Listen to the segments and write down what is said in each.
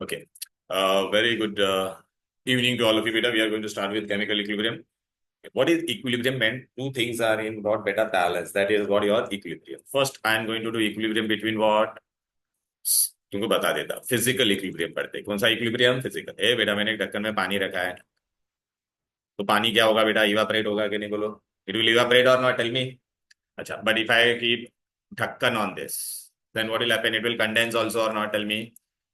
Okay. Very good evening to all of you, beta. We are going to start with chemical equilibrium. What is equilibrium meant? Two things are in what beta balance. That is what your equilibrium. First, I am going to do equilibrium between what? तुमको बता देता physical equilibrium पढ़ते कौन सा equilibrium physical ए बेटा मैंने एक ढक्कन में पानी रखा है तो पानी क्या होगा बेटा इवापरेट होगा कि नहीं बोलो it will evaporate or not tell me अच्छा बट इफ आई कीप ढक्कन on this then what will happen it will condense also or not tell me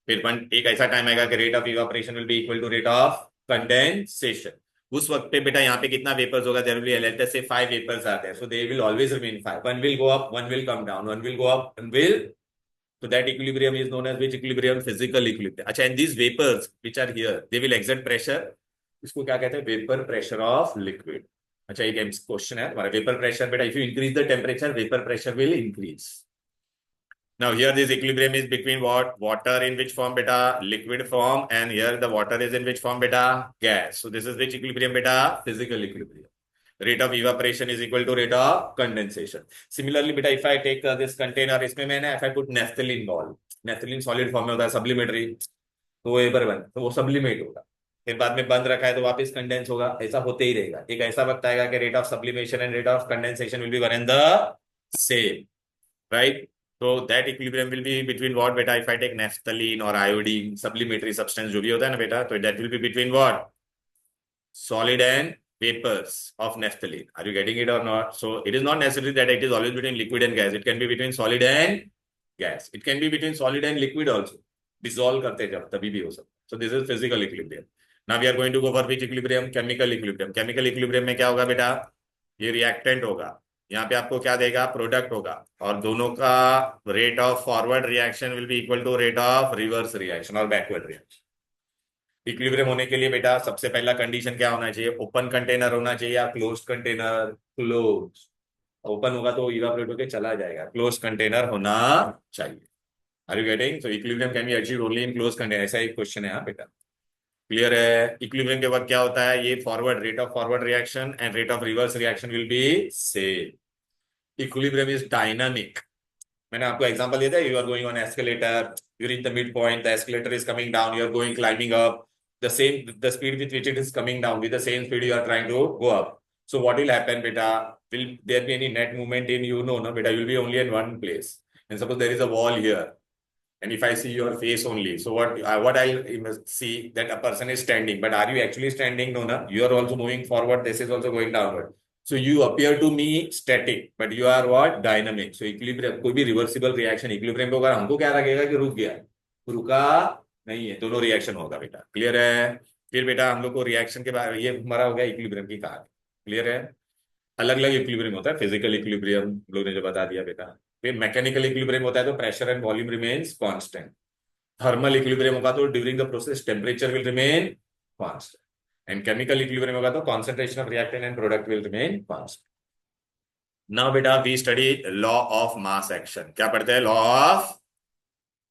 फिर एक ऐसा टाइम आएगा कि rate of evaporation will be equal to rate of condensation उस वक्त पे बेटा यहाँ पे कितना वेपर्स होगा there will be let us say 5 vapours आते हैं so they will always remain 5 one will go up one will come down one will go up one will so that equilibrium is known as which equilibrium physical equilibrium अच्छा and these vapors which are here they will exert pressure इसको क्या कहते हैं vapour pressure of liquid अच्छा एक question है हमारा vapour pressure बेटा if you increase the temperature vapour pressure will increase now here this equilibrium is between what water in which form beta liquid form and here the water is in which form beta gas so this is which equilibrium beta physical equilibrium rate of evaporation is equal to rate of condensation similarly beta if I take this container इसमें मैंने if I put naphthalene ball naphthalene solid form में होता है सब्लिमेटरी तो वो vapour बन तो वो सब्लिमेट होगा फिर बाद में बंद रखा है तो वापस कंडेंस होगा ऐसा होते ही रहेगा एक ऐसा वक्त आएगा कि rate of sublimation and rate of condensation will be one and the same right so that equilibrium will be between what beta if I take naphthalene or iodine sublimetary substance जो भी होता है ना बेटा तो that will be between what solid and vapors of naphthalene are you getting it or not so it is not necessary that it is always between liquid and gas it can be between solid and gas it can be between solid and liquid also dissolve करते जब तभी भी हो सकता so this is physical equilibrium now we are going to go for which equilibrium chemical equilibrium में क्या होगा बेटा ये reactant होगा यहाँ पे आपको क्या देगा प्रोडक्ट होगा और दोनों का rate of forward reaction will be equal to rate of reverse reaction or backward reaction equilibrium होने के लिए बेटा सबसे पहला कंडीशन क्या होना चाहिए ओपन कंटेनर होना चाहिए या क्लोज कंटेनर क्लोज ओपन होगा तो इवापोरेट होकर चला जाएगा क्लोज कंटेनर होना चाहिए are you getting so equilibrium can be achieved only in close container ऐसा एक क्वेश्चन है यहाँ बेटा क्लियर है इक्विलिब्रियम के वक्त क्या होता है ये forward rate of forward reaction and rate of reverse reaction will be same equilibrium is dynamic मैंने आपको एग्जांपल दिया था you are going on escalator you reach the mid point the escalator is coming down you are going climbing up the speed with which it is coming down with the same speed you are trying to go up so what will happen beta will there be any net movement in you no beta you will be only in one place and suppose there is a wall here and if I see your face only so what I'll see that a person is standing but are you actually standing no you are also moving forward this is also going downward so you appear to me static but you are what dynamic so equilibrium कोई भी reversible reaction equilibrium पे होगा हमको क्या लगेगा कि रुक गया रुका नहीं है दोनों रिएक्शन होगा बेटा क्लियर है फिर बेटा हम लोग को रिएक्शन के बारे ये हमारा हो गया इक्विलिब्रियम की कहानी क्लियर है अलग अलग इक्विलिब्रियम होता है फिजिकल इक्विलिब्रियम लोग ने जो बता दिया बेटा फिर मैकेनिकल इक्विलिब्रियम होता है तो pressure and volume remains constant thermal equilibrium होगा तो during the process temperature will remain constant and chemical equilibrium होगा तो concentration of reactant and product will remain constant now बेटा we study law of mass action क्या पढ़ते हैं law of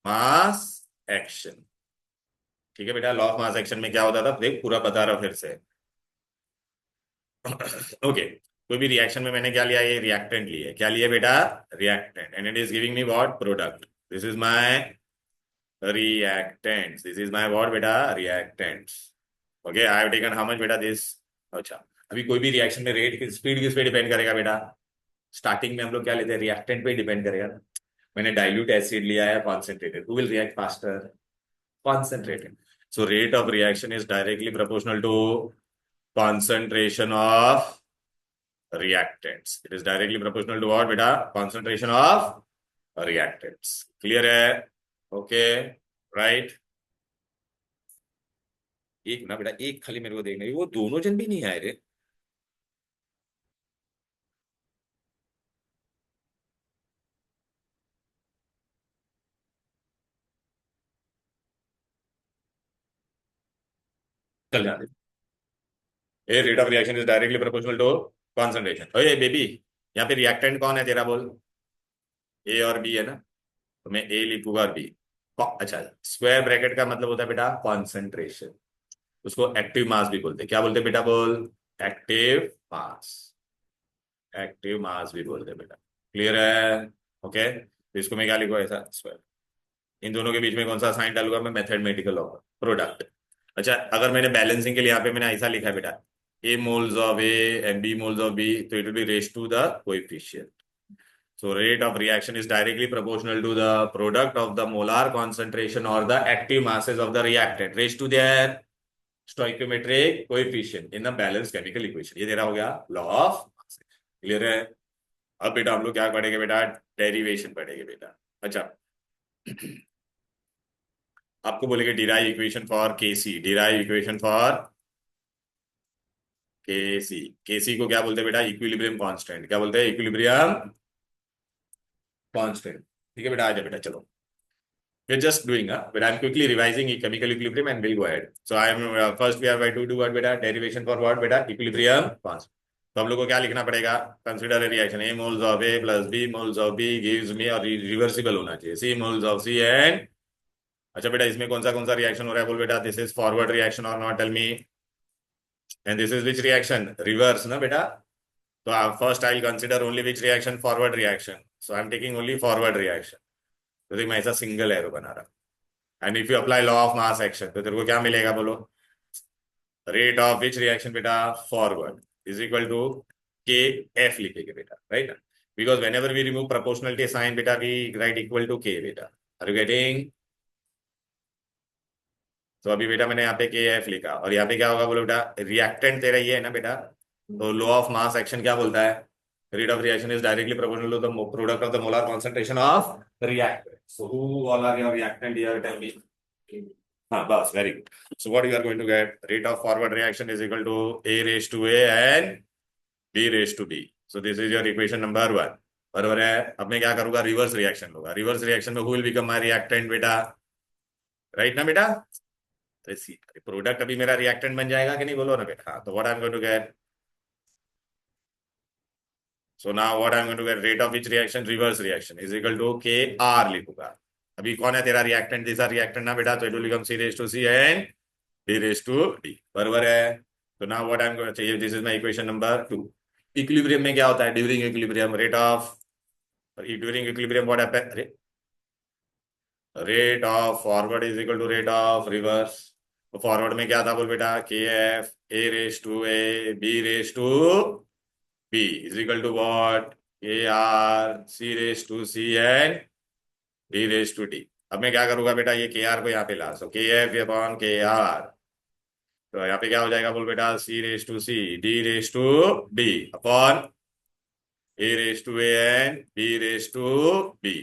mass action ठीक है बेटा लॉ ऑफ मास एक्शन में क्या होता था देख पूरा बता रहा हूं फिर से ओके कोई भी रिएक्शन में मैंने क्या लिया ये रिएक्टेंट लिया क्या लिया बेटा reactant and it is giving me what product this is my reactant this is my what बेटा reactant okay I have taken how much बेटा दिस अच्छा अभी कोई भी रिएक्शन में रेट की स्पीड किस पे डिपेंड करेगा बेटा स्टार्टिंग में हम लोग क्या लेते हैं रिएक्टेंट पे डिपेंड करेगा ना मैंने डाइल्यूट एसिड लिया है concentrated who will react faster concentrated so rate of reaction is directly proportional to concentration of reactants it is directly proportional to what beta concentration of reactants clear hai okay right एक ना बेटा एक खाली मेरे को देखना है वो दोनों जन भी नहीं आए रे चल जाते a rate of reaction is directly proportional to concentration ओए बेबी यहाँ पे रिएक्टेंट कौन है तेरा बोल ए और बी है ना तो मैं ए लिखूंगा और बी अच्छा स्क्वायर ब्रैकेट का मतलब होता है बेटा कॉन्सेंट्रेशन उसको एक्टिव मास भी बोलते हैं क्या बोलते हैं बेटा बोल एक्टिव मास एक्टिव मास भी बोलते हैं बेटा क्लियर है ओके तो इसको मैं क्या लिखूँ ऐसा स्क्वायर इन दोनों के बीच में कौन सा साइन डालूंगा मैं, मैथमेटिकल होगा प्रोडक्ट। अच्छा, अगर मैंने बैलेंसिंग के लिए यहाँ पे मैंने ऐसा लिखा है बेटा, A moles of A and B moles of B, तो it will be raise to the coefficient. So rate of reaction is directly proportional to the product of the molar concentration or the active masses of the reactant raised to their stoichiometric coefficient in the balanced chemical equation। ये तेरा हो गया law of mass. Clear है? अब बेटा हम लोग क्या पढ़ेंगे बेटा, डेरिवेशन पढ़ेंगे बेटा। अच्छा, आपको बोलेंगे derive equation for KC, derive equation for KC. KC को क्या बोलते हैं बेटा, इक्विलिब्रियम कांस्टेंट। क्या बोलते हैं? Equilibrium constant. ठीक है बेटा, आ जा बेटा चलो। We're just doing, but I'm quickly revising chemical equilibrium and we'll go ahead. So I am first we are going to do what beta, derivation for what beta, equilibrium constant। तो हम लोग को क्या लिखना पड़ेगा, consider reaction A moles of A plus B moles of B gives me, और reversible होना चाहिए, C moles of C and. अच्छा बेटा, इसमें कौन सा रिएक्शन हो रहा है बोल बेटा, this is forward reaction or not, tell me. And this is which reaction, reverse ना बेटा। तो first I will consider only which reaction, forward reaction. So I am taking only forward reaction. तो देख मैं ऐसा सिंगल एरो बना रहा। And if you apply law of mass action, तो तेरे को क्या मिलेगा बोलो, रेट ऑफ विच रिएक्शन बेटा, forward is equal to K F लिखेंगे बेटा, right. Because whenever we remove proportionality sign बेटा, we write equal to K बेटा। Are you getting? तो अभी बेटा मैंने यहाँ पे के एफ लिखा, और यहाँ पे क्या होगा बोलो बेटा, रिएक्टेंट तेरा ये है ना बेटा, तो लॉ ऑफ मास एक्शन क्या बोलता है, rate of reaction is directly proportional to the product of the molar concentration of reactant. So who all are your reactant here, tell me. हाँ बस, very good. So what you are going to get, rate of forward reaction is equal to A raise to A and B raise to B. So this is your equation number 1। बराबर है। अब मैं क्या करूंगा, reverse reaction लूंगा। Reverse reaction में who will become my reactant बेटा, right ना बेटा। प्रोडक्ट अभी मेरा रिएक्टेंट बन जाएगा कि नहीं, बोलो ना बेटा। हाँ, तो what I am going to get, so now what I am going to get, rate of which reaction, reverse reaction is equal to K R लिखूंगा। अभी कौन है तेरा रिएक्टेंट, दिस आर रिएक्टेंट ना बेटा, तो it will become C raise to C and D raise to D. बराबर है। तो now what I am going, चाहिए, this is my equation number 2। Equilibrium में क्या होता है, during equilibrium rate of, during equilibrium what happens, rate of forward is equal to rate of reverse. तो forward में क्या था बोल बेटा, K F A raise to A B raise to B is equal to what, K R C raise to C and D raise to D. अब मैं क्या करूंगा बेटा, ये के आर को यहाँ पे ला, सो के एफ अपॉन के आर। तो यहाँ पे क्या हो जाएगा बोल बेटा, C raise to C D raise to D upon A raise to A and B raise to B.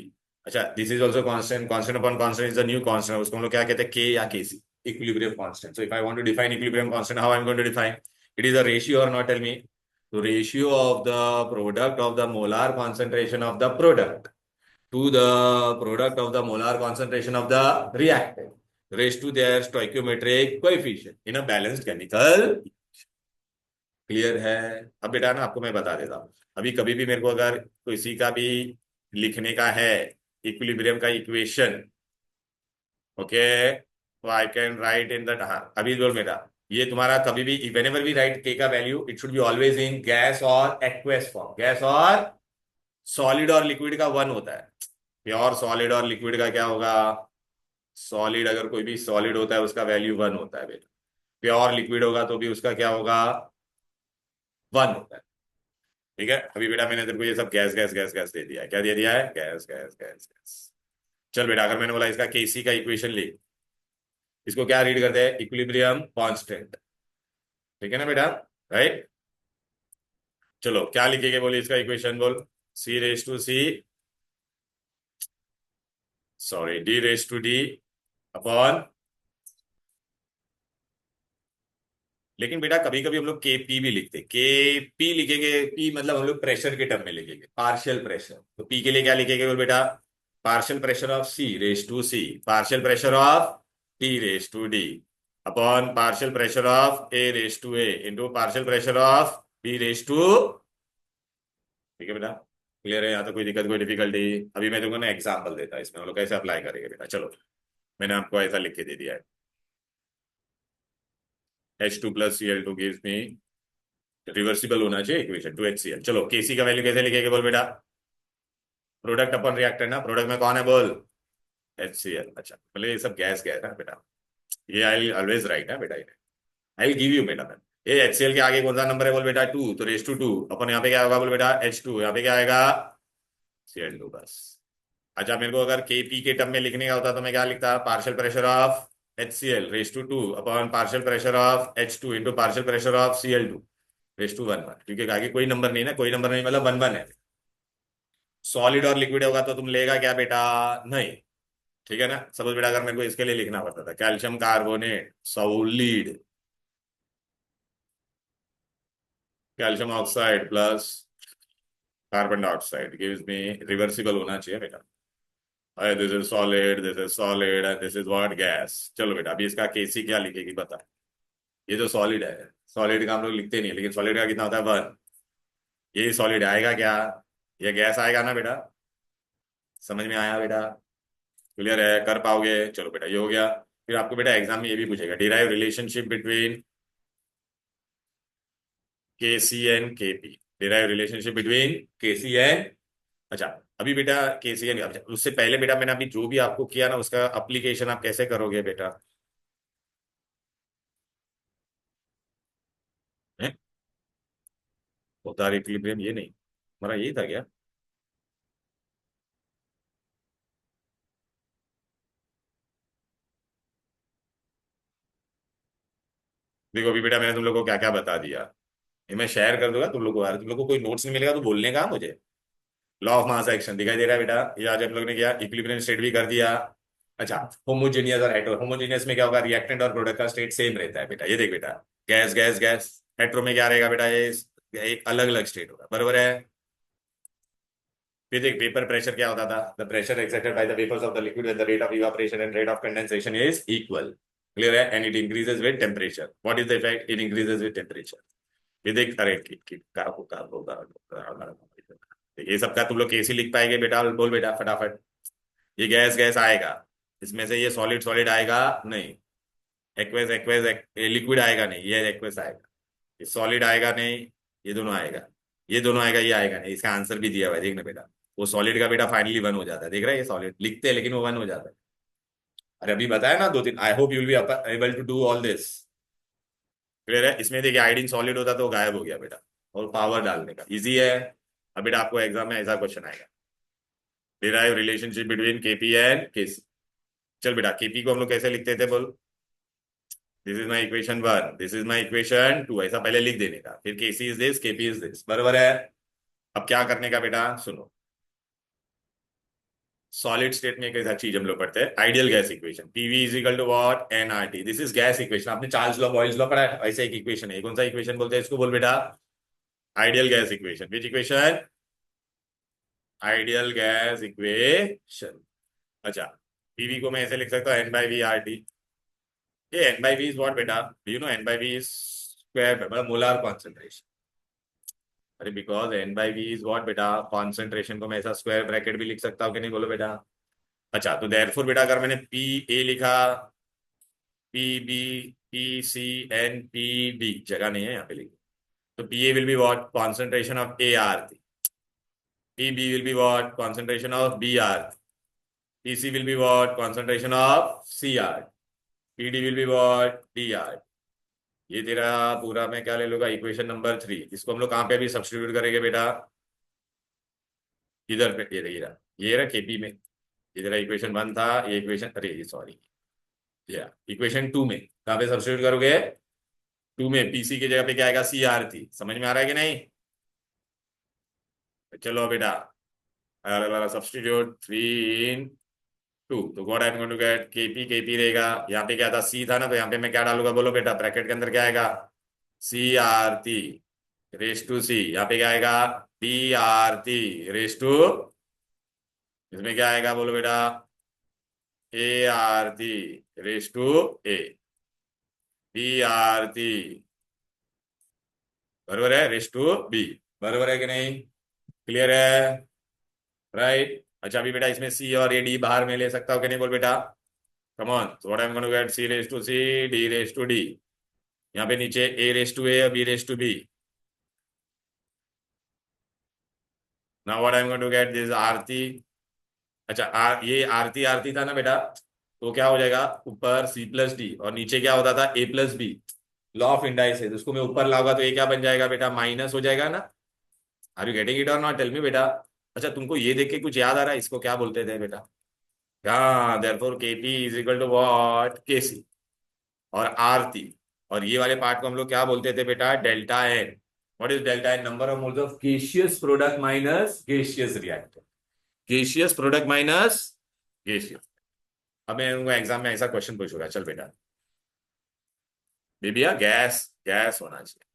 अच्छा, this is also constant, constant upon constant is the new constant. उसको हम लोग क्या कहते हैं, के या K C, equilibrium constant. So if I want to define equilibrium constant, how I am going to define it, is a ratio और not, tell me. तो ratio of the product of the molar concentration of the product to the product of the molar concentration of the reactant raised to their stoichiometric coefficient in a balanced chemical। Clear है? अब बेटा ना आपको मैं बता देता हूँ, अभी कभी भी मेरे को अगर किसी का भी लिखने का है इक्विलिब्रियम का इक्वेशन, ओके, तो I can write in that. हाँ अभी बोल बेटा, ये तुम्हारा कभी भी व्हेनेवर वी राइट के का value, it should be always in gas और एक्वेस फॉर्म। गैस और सॉलिड और लिक्विड का 1 होता है। प्योर सॉलिड और लिक्विड का क्या होगा, सॉलिड अगर कोई भी सॉलिड होता है उसका वैल्यू 1 होता है बेटा। प्योर लिक्विड होगा तो भी उसका क्या होगा, 1 होता है। ठीक है, अभी बेटा मैंने तेरे को ये सब गैस गैस गैस गैस दे दिया है। क्या दे दिया है, गैस गैस गैस गैस। चल बेटा, अगर मैंने बोला इसका केसी का इक्वेशन लिख, इसको क्या रीड करते हैं, इक्विलिब्रियम कांस्टेंट। ठीक है ना बेटा, राइट। चलो क्या लिखेंगे बोले, इसका इक्वेशन बोल, C raise to C, sorry D raise to D upon. लेकिन बेटा कभी कभी हम लोग के पी भी लिखते, के पी लिखेंगे, पी मतलब हम लोग प्रेशर के टर्म में लिखेंगे, पार्शियल प्रेशर। तो पी के लिए क्या लिखेंगे बोल बेटा, partial pressure of C raise to C, partial pressure of T raise to D upon partial pressure of A raise to A into partial pressure of B raise to. ठीक है बेटा, क्लियर है? यहाँ तो कोई दिक्कत कोई डिफिकल्टी? अभी मैं तुमको ना एग्जाम्पल देता है, इसमें हम लोग कैसे अप्लाई करेंगे बेटा। चलो मैंने आपको ऐसा लिख के दे दिया है, H2 plus Cl2 gives me, reversible होना चाहिए इक्वेशन, 2HCl। चलो केसी का वैल्यू कैसे लिखेंगे बोल बेटा, प्रोडक्ट अपन रिएक्टेंट ना, प्रोडक्ट में कौन है बोल, HCl। अच्छा मतलब ये सब गैस गैस है बेटा, ये आई ऑलवेज राइट है बेटा, आई गिव यू बेटा। ये HCl के आगे कौन सा नंबर है बोल बेटा, 2, तो रेस टू 2 अपन यहाँ पे क्या होगा बोल बेटा, H2, यहाँ पे क्या आएगा Cl2 बस। अच्छा मेरे को अगर Kp के टर्म में लिखने का होता तो मैं क्या लिखता, partial pressure of HCl raise to 2 upon partial pressure of H2 into partial pressure of Cl2 raise to 1 1, क्योंकि आगे कोई नंबर नहीं ना, कोई नंबर नहीं मतलब 1 1 है। सॉलिड और लिक्विड होगा तो तुम लेगा क्या बेटा, नहीं, ठीक है ना। सपोज बेटा अगर मेरे को इसके लिए लिखना पड़ता था calcium carbonate solid, calcium oxide plus carbon dioxide gives me, reversible होना चाहिए बेटा। This is solid, this is solid and this is what gas. चलो बेटा अभी इसका केसी क्या लिखेगी बता। ये जो सॉलिड है, सॉलिड का हम लोग लिखते नहीं है, लेकिन सॉलिड का कितना होता है 1। ये सॉलिड आएगा क्या, ये गैस आएगा ना बेटा, समझ में आया बेटा, क्लियर है, कर पाओगे। चलो बेटा ये हो गया। फिर आपको बेटा एग्जाम में ये भी पूछेगा, डिराइव रिलेशनशिप बिटवीन के सी एंड के पी, डिराइव रिलेशनशिप बिटवीन के सी एंड। अच्छा अभी बेटा के सी एंड, अच्छा उससे पहले बेटा मैंने अभी जो भी आपको किया ना उसका अप्लीकेशन आप कैसे करोगे बेटा, है पोलर इक्विलिब्रियम, ये नहीं हमारा यही था क्या। देखो अभी बेटा मैंने तुम लोग को क्या क्या बता दिया, ये मैं शेयर कर दूंगा तुम लोग को, यार तुम लोग को कोई नोट्स नहीं मिलेगा तो बोलने का मुझे। लॉ ऑफ मास एक्शन दिखाई दे रहा है बेटा, ये आज हम लोग ने किया, इक्विलिब्रियम स्टेट भी कर दिया। अच्छा होमोजेनियस और हेटेरो, होमोजेनियस में क्या होगा, रिएक्टेंट और प्रोडक्ट का स्टेट सेम रहता है बेटा, ये देख बेटा, गैस गैस गैस। हेटेरो में क्या रहेगा बेटा, ये एक अलग अलग स्टेट होगा, बरोबर है। फिर देख वेपर प्रेशर क्या होता था, the pressure exerted by the vapours of the liquid when the rate of evaporation and rate of condensation is equal, clear है, and it increases with temperature. What is the effect, it increases with temperature. ये देख, अरे कार्बो कार्बो कार्बो, ये सब का तुम लोग कैसे लिख पाएंगे बेटा, बोल बेटा फटाफट। ये गैस गैस आएगा, इसमें से ये सॉलिड सॉलिड आएगा नहीं, एक्वेस एक्वेस लिक्विड आएगा नहीं, ये एक्वेस आएगा, ये सॉलिड आएगा नहीं, ये दोनों आएगा, ये दोनों आएगा, ये आएगा नहीं। इसका आंसर भी दिया हुआ है देखना बेटा, वो सॉलिड का बेटा फाइनली 1 हो जाता है, देख रहा है, ये सॉलिड लिखते हैं लेकिन वो 1 हो जाता है। अरे अभी बताया ना 2 3, I hope you will be able to do all this, clear है। इसमें देखिए आयोडीन सॉलिड होता तो वो गायब हो गया बेटा, और पावर डालने का इजी है। अब बेटा आपको एग्जाम में ऐसा क्वेश्चन आएगा, derive relationship between KP and KC. चल बेटा केपी को हम लोग कैसे लिखते थे बोल, this is my equation 1, this is my equation 2, ऐसा पहले लिख देने का, फिर KC is this, KP is this, बराबर है। अब क्या करने का बेटा सुनो, सॉलिड स्टेट में एक ऐसा चीज हम लोग पढ़ते हैं, ideal gas equation, PV is equal to what, NRT, this is gas equation, आपने चार्ल्स लॉ बॉयल्स लॉ पढ़ा है, ऐसा एक इक्वेशन है, कौन सा इक्वेशन बोलते हैं इसको बोल बेटा, ideal gas equation. Which equation, ideal gas equation. अच्छा पीवी को मैं ऐसे लिख सकता हूँ N by V R T, ये N by V is what बेटा, do you know N by V is square मतलब मोलार कॉन्सेंट्रेशन। अरे because N by V is what बेटा, कॉन्सेंट्रेशन को मैं ऐसा स्क्वायर ब्रैकेट भी लिख सकता हूँ कि नहीं बोलो बेटा। अच्छा तो देयरफॉर बेटा अगर मैंने पी ए लिखा, P B, P C and P D, जगह नहीं है यहाँ पे लिखी, तो P A will be what, concentration of A R, P B will be what, concentration of B R, P C will be what, concentration of C R, P D will be what, D R. ये तेरा पूरा मैं क्या ले लूंगा, equation number 3, इसको हम लोग कहाँ पे भी सब्स्टिट्यूट करेंगे बेटा, इधर पे, ये रहा केपी में, ये तेरा इक्वेशन 1 था, ये इक्वेशन, अरे सॉरी, या इक्वेशन 2 में कहाँ पे सब्स्टिट्यूट करोगे, 2 में पीसी की जगह पे क्या आएगा, सी आर थी, समझ में आ रहा है कि नहीं। चलो बेटा सब्स्टिट्यूट 3 in 2, तो what I am going to get, KP KP रहेगा, यहाँ पे क्या था सी था ना, तो यहाँ पे मैं क्या डालूंगा बोलो बेटा, ब्रैकेट के अंदर क्या आएगा, C R T raise to C, यहाँ पे क्या आएगा, D R T raise to, इसमें क्या आएगा बोलो बेटा, A R T raise to A, B R T, बरोबर है, रेस टू बी, बरोबर है कि नहीं, क्लियर है, राइट। अच्छा अभी बेटा इसमें सी और ए डी बाहर में ले सकता हूँ कि नहीं बोल बेटा, come on, so what I am going to get, C raise to C, D raise to D, यहाँ पे नीचे ए रेस टू ए और B raise to B. Now what I am going to get, this RT अच्छा ये आरती आरती था ना बेटा, तो क्या हो जाएगा, ऊपर सी प्लस डी और नीचे क्या होता था A plus B, law of indices, उसको मैं ऊपर लाऊंगा तो ये क्या बन जाएगा बेटा, माइनस हो जाएगा ना। आर यू गेटिंग इट और नॉट, टेल मी बेटा। अच्छा तुमको ये देख के कुछ याद आ रहा है, इसको क्या बोलते थे बेटा? हाँ, therefore KP is equal to what, KC और आरती। और ये वाले पार्ट को हम लोग क्या बोलते थे बेटा, delta N. What is delta N? Number of moles of gaseous product minus gaseous reactant, gaseous product minus gaseous. अब मैं एग्जाम में ऐसा क्वेश्चन पूछूंगा, चल बेटा, बेबिया गैस, गैस होना चाहिए।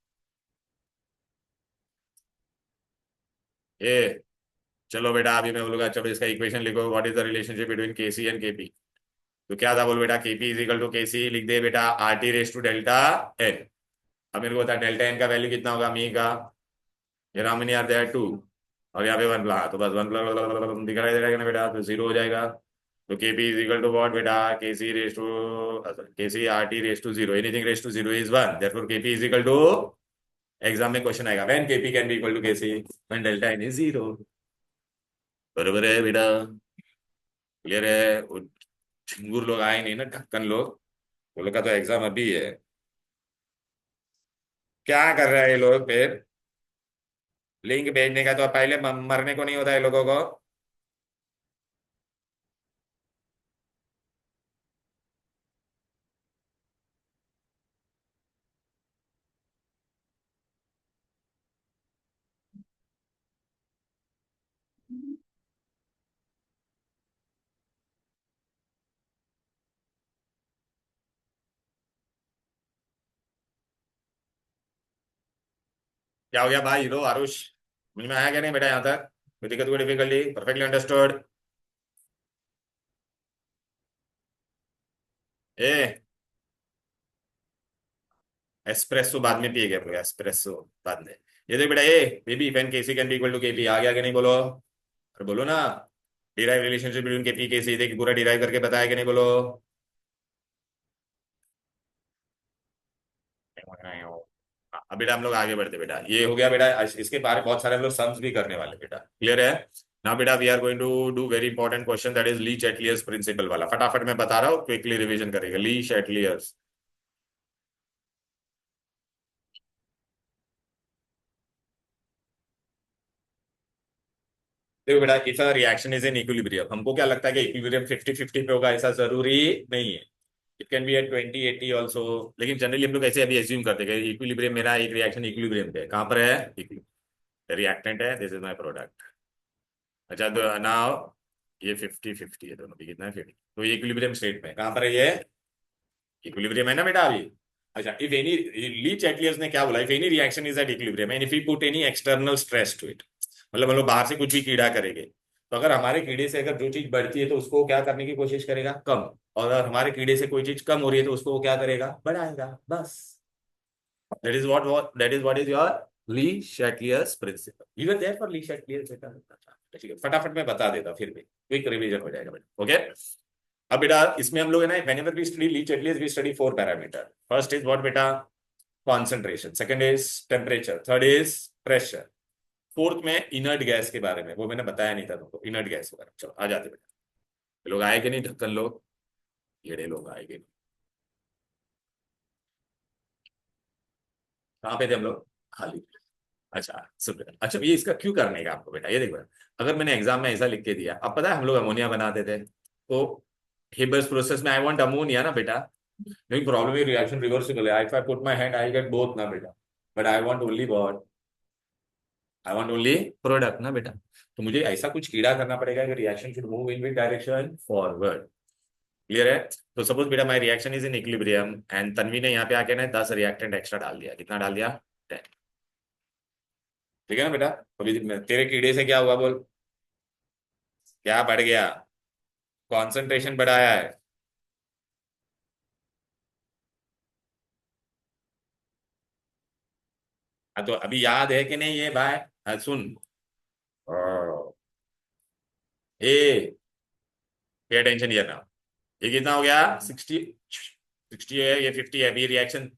ए, चलो बेटा अभी मैं बोलूंगा, चलो इसका इक्वेशन लिखो, what is the relationship between KC and KP. तो क्या था बोल बेटा, KP is equal to KC, लिख दे बेटा R T raise to delta N. अब मेरे को बता डेल्टा एन का वैल्यू कितना होगा, मी का, ये राम नहीं आते हैं 2, और यहाँ पे 1 प्लस, तो बस 1 प्लस दिखाई दे रहेगा ना बेटा, तो 0 हो जाएगा। तो KP is equal to what बेटा, KC raise to, KC R T raise to 0, anything raise to 0 is 1, therefore KP is equal to, exam में क्वेश्चन आएगा when KP can be equal to KC when delta N is 0। बरोबर है बेटा, clear है। वो झिंगुर लोग आए नहीं ना, ढक्कन लोग, वो लोग का तो एग्जाम अभी है। क्या कर रहे हैं ये लोग फिर, लिंक भेजने का तो पहले मरने को नहीं होता है लोगों को। क्या हो गया भाई हीरो आरुष, मुझ में आया क्या नहीं बेटा यहाँ तक, कोई दिक्कत कोई डिफिकल्टी, परफेक्टली अंडरस्टूड। ए, एस्प्रेसो बाद में पिएगा पूरा, एस्प्रेसो बाद में। ये देख बेटा, a baby fan KC can be equal to KP, आ गया कि नहीं बोलो, अरे बोलो ना। Derive relationship between KP KC, देख पूरा डिराइव करके बताया कि नहीं बोलो। अब बेटा हम लोग आगे बढ़ते बेटा, ये हो गया बेटा, इसके बारे में बहुत सारे हम लोग सम्स भी करने वाले बेटा, क्लियर है ना बेटा। We are going to do very important question, that is Le Chatelier's principle वाला, फटाफट मैं बता रहा हूँ, क्विकली रिवीजन करेगा ली चैटलियर्स। देखो बेटा, if a reaction is in equilibrium, हमको क्या लगता है कि इक्विलिब्रियम 50-50 पे होगा, ऐसा जरूरी नहीं है। It can be at 20-80 also, लेकिन जनरली हम लोग ऐसे अभी एज्यूम करते हैं कि इक्विलिब्रियम, मेरा एक रिएक्शन इक्विलिब्रियम पे है, कहाँ पर है, रिएक्टेंट है, दिस इज माई प्रोडक्ट। अच्छा तो नाउ ये 50-50 है दोनों की, कितना है 50, तो ये इक्विलिब्रियम स्टेट में कहाँ पर है, ये इक्विलिब्रियम है ना बेटा अभी। अच्छा इफ एनी, ली चैटलियर्स ने क्या बोला, if any reaction is at equilibrium and if we put any external stress to it, मतलब हम लोग बाहर से कुछ भी कीड़ा करेंगे, तो अगर हमारे कीड़े से अगर जो चीज बढ़ती है तो उसको क्या करने की कोशिश करेगा, कम, और अगर हमारे कीड़े से कोई चीज कम हो रही है तो उसको वो क्या करेगा, बढ़ाएगा, बस। That is what is your Le Chatelier's principle, you are therefore Le Chatelier's बेटा। ठीक है, फटाफट मैं बता देता, फिर भी क्विक रिवीजन हो जाएगा बेटा, ओके। अब बेटा इसमें हम लोग है ना, whenever we study Le Chatelier's we study 4 parameter. First is what बेटा, concentration, second is temperature, third is pressure, fourth में इनर्ट गैस के बारे में, वो मैंने बताया नहीं था तुमको, इनर्ट गैस के बारे में। चलो आ जाते बेटा, ये लोग आए कि नहीं, ढक्कन लोग, येड़े लोग आए कि नहीं, कहाँ पे थे हम लोग, खाली। अच्छा सुन बेटा, अच्छा ये इसका क्यों करने का आपको बेटा, ये देखो बेटा, अगर मैंने एग्जाम में ऐसा लिख के दिया, अब पता है हम लोग अमोनिया बनाते थे, तो हेबर्स प्रोसेस में आई वांट अमोनिया ना बेटा, लेकिन प्रॉब्लम, ये रिएक्शन रिवर्सिबल है, if I put my hand I get both ना बेटा, but I want only what, I want only product ना बेटा। तो मुझे ऐसा कुछ कीड़ा करना पड़ेगा कि reaction should move in with direction forward, clear है। तो सपोज बेटा my reaction is in equilibrium and Tanvi ने यहाँ पे आके ना 10 रिएक्टेंट एक्स्ट्रा डाल दिया, कितना डाल दिया, 10, ठीक है ना बेटा। अभी तेरे कीड़े से क्या हुआ बोल, क्या बढ़ गया, कॉन्सेंट्रेशन बढ़ाया है। हाँ, तो अभी याद है कि नहीं ये भाई, हाँ, सुन, ए, पे अटेंशन हियर नाउ, ये कितना हो गया 60, 60 है, ये 50 है, अभी रिएक्शन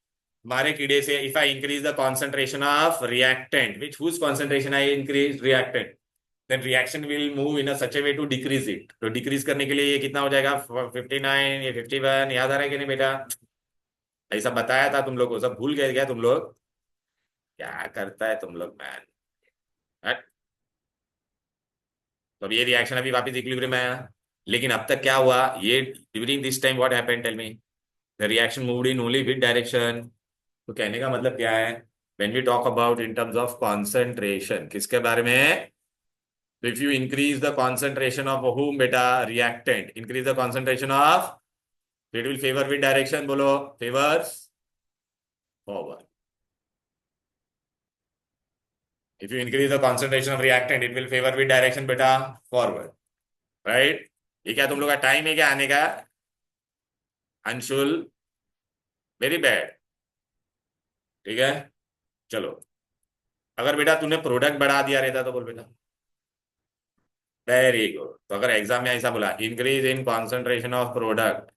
हमारे कीड़े से, if I increase the concentration of reactant which whose concentration I increase reactant, then reaction will move in such a way to decrease it. तो डिक्रीज करने के लिए ये कितना हो जाएगा, 59, ये 51, याद आ रहा है कि नहीं बेटा? ऐसा बताया था तुम लोग को, सब भूल गए क्या तुम लोग? क्या करता है तुम लोग मैन। तो अब ये रिएक्शन अभी वापस इक्विलिब्रियम में आया, लेकिन अब तक क्या हुआ ये, during this time what happened, tell me. The reaction moved in only with direction. तो कहने का मतलब क्या है, when we talk about in terms of concentration, किसके बारे में? If you increase the concentration of whom बेटा, reactant, increase the concentration of, it will favour with direction, बोलो, favours forward. If you increase the concentration of reactant it will favour with direction बेटा, forward, right. ये क्या तुम लोग का time है क्या आने का, अंशुल? Very bad. ठीक है, चलो। अगर बेटा तूने प्रोडक्ट बढ़ा दिया रहता तो बोल बेटा, वेरी गुड। तो अगर एग्जाम में ऐसा बोला, increase in concentration of product,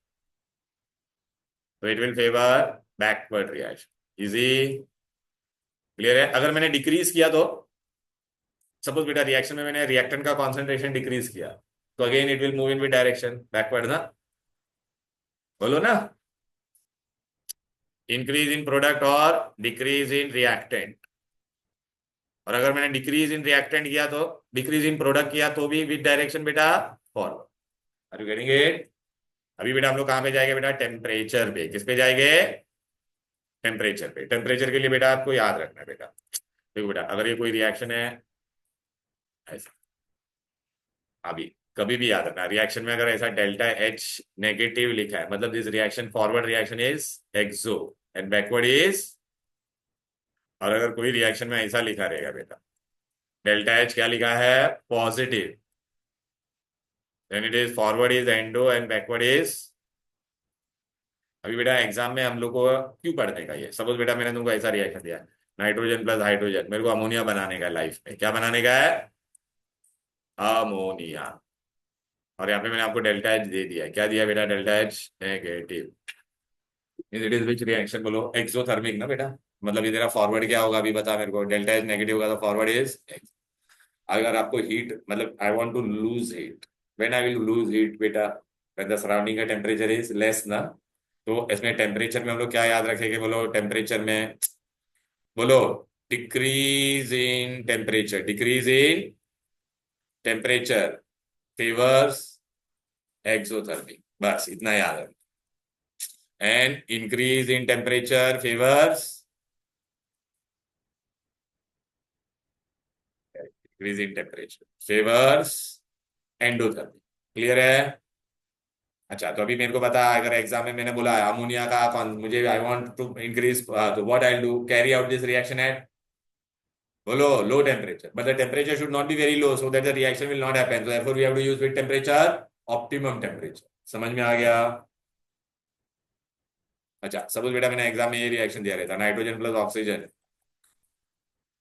तो it will favour backward reaction, easy, clear है। अगर मैंने डिक्रीज किया तो, सपोज बेटा रिएक्शन में मैंने रिएक्टेंट का कॉन्सेंट्रेशन डिक्रीज किया, तो again it will move in with direction backward ना, बोलो ना। इंक्रीज इन प्रोडक्ट और डिक्रीज इन रिएक्टेंट। और अगर मैंने डिक्रीज इन रिएक्टेंट किया तो, डिक्रीज इन प्रोडक्ट किया तो भी विद डायरेक्शन बेटा forward. Are you getting it? अभी बेटा हम लोग कहां पे जाएंगे बेटा, टेम्परेचर पे। किस पे जाएंगे? टेम्परेचर पे। टेम्परेचर के लिए बेटा आपको याद रखना है बेटा, देखो बेटा, अगर ये कोई रिएक्शन है ऐसा, अभी कभी भी याद रखना, रिएक्शन में अगर ऐसा डेल्टा एच नेगेटिव लिखा है, मतलब this reaction, forward reaction is exo and backward is, और अगर कोई रिएक्शन में ऐसा लिखा रहेगा बेटा, डेल्टा एच क्या लिखा है, positive, then it is forward is endo and backward is. अभी बेटा एग्जाम में हम लोग को क्यों पढ़ने का ये, सपोज बेटा मैंने तुमको ऐसा रिएक्शन दिया, नाइट्रोजन प्लस हाइड्रोजन, मेरे को अमोनिया बनाने का है लाइफ में, क्या बनाने का है, अमोनिया। और यहाँ पे मैंने आपको डेल्टा एच दे दिया है, क्या दिया बेटा, delta H negative. It is which reaction, बोलो, एक्सोथर्मिक ना बेटा। मतलब ये तेरा फॉरवर्ड क्या होगा अभी बता मेरे को, डेल्टा एच नेगेटिव होगा तो फॉरवर्ड इज। अगर आपको हीट, मतलब I want to lose heat, when I will lose heat बेटा, व्हेन द सराउंडिंग का टेम्परेचर इज लेस ना। तो इसमें टेम्परेचर में हम लोग क्या याद रखेंगे, बोलो टेम्परेचर में, बोलो, decrease in temperature, decrease in temperature favours exothermic, बस इतना याद रख। And increase in temperature favours, increase in temperature favours endothermic, clear है। अच्छा, तो अभी मेरे को बता, अगर एग्जाम में मैंने बोला अमोनिया का मुझे आई वांट टू इंक्रीज, तो what I do, carry out this reaction at, बोलो, low temperature, but the temperature should not be very low so that the reaction will not happen, so therefore we have to use with temperature optimum temperature. समझ में आ गया? अच्छा, suppose बेटा मैंने exam में ये reaction दिया रहता, नाइट्रोजन प्लस ऑक्सीजन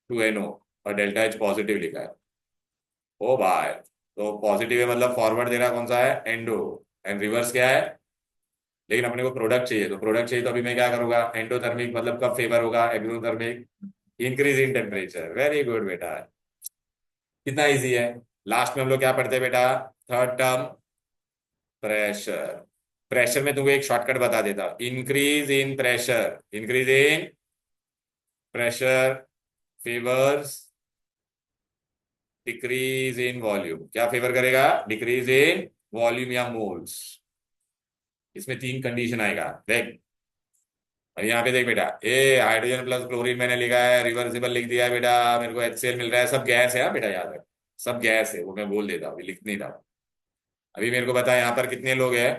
2NO और डेल्टा एच पॉजिटिव लिखा है, ओ भाई, तो पॉजिटिव है मतलब फॉरवर्ड दे रहा कौन सा है, एंडो, एंड रिवर्स क्या है, लेकिन अपने को प्रोडक्ट चाहिए, तो प्रोडक्ट चाहिए तो अभी मैं क्या करूंगा, एंडोथर्मिक, मतलब कब फेवर होगा, exothermic, increase in temperature. Very good बेटा, कितना इजी है। लास्ट में हम लोग क्या पढ़ते हैं बेटा, थर्ड टर्म, प्रेशर। प्रेशर में तुमको एक शॉर्टकट बता देता हूं, increase in pressure, increase in pressure favours decrease in volume, क्या फेवर करेगा, डिक्रीज इन वॉल्यूम या मोल्स। इसमें तीन कंडीशन आएगा, देख। और यहाँ पे देख बेटा, ए हाइड्रोजन प्लस क्लोरीन मैंने लिखा है, रिवर्सिबल लिख दिया है बेटा, मेरे को HCl मिल रहा है, सब गैस है, हाँ बेटा याद है, सब गैस है, वो मैं बोल देता हूँ, लिख नहीं रहा हूँ। अभी मेरे को बता यहाँ पर कितने लोग हैं,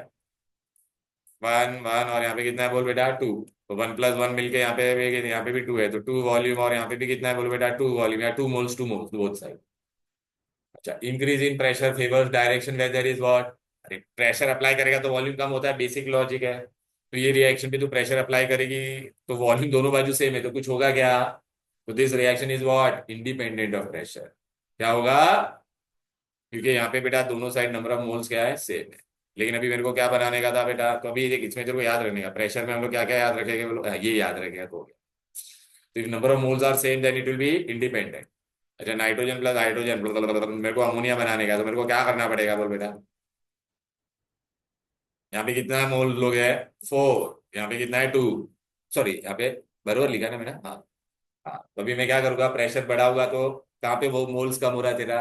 1 1, और यहाँ पे कितना है बोल बेटा, 2। तो 1 + 1 मिलके यहाँ पे भी 2 है, तो 2 वॉल्यूम, और यहाँ पे भी कितना है बोल बेटा, 2 वॉल्यूम या 2 मोल्स, 2 मोल्स बोथ साइड। अच्छा, increase in pressure favours direction where there is what, अरे प्रेशर अप्लाई करेगा तो वॉल्यूम कम होता है, बेसिक लॉजिक है। तो ये रिएक्शन पे तू प्रेशर अप्लाई करेगी तो वॉल्यूम दोनों बाजू सेम है, तो कुछ होगा क्या, तो this reaction is what, independent of pressure. क्या होगा, क्योंकि यहाँ पे बेटा दोनों साइड नंबर ऑफ मोल्स क्या है, सेम है। लेकिन अभी मेरे को क्या बनाने का था बेटा, तो अभी देख इसमें तेरे को याद रखने का, प्रेशर में हम लोग क्या क्या याद रखेंगे बोलो, ये याद रखेगा तो हो गया। तो if number of moles are same then it will be independent, अच्छा, नाइट्रोजन प्लस हाइड्रोजन, मेरे को अमोनिया बनाने का, तो मेरे को क्या करना पड़ेगा बोल बेटा? यहाँ पे कितना मोल लोग है? 4। यहाँ पे कितना है? 2। सॉरी, यहाँ पे बराबर लिखा है ना मैंने? हाँ। हाँ, तो अभी मैं क्या करूंगा, प्रेशर बढ़ाऊंगा तो कहाँ पे वो मोल्स कम हो रहा है तेरा?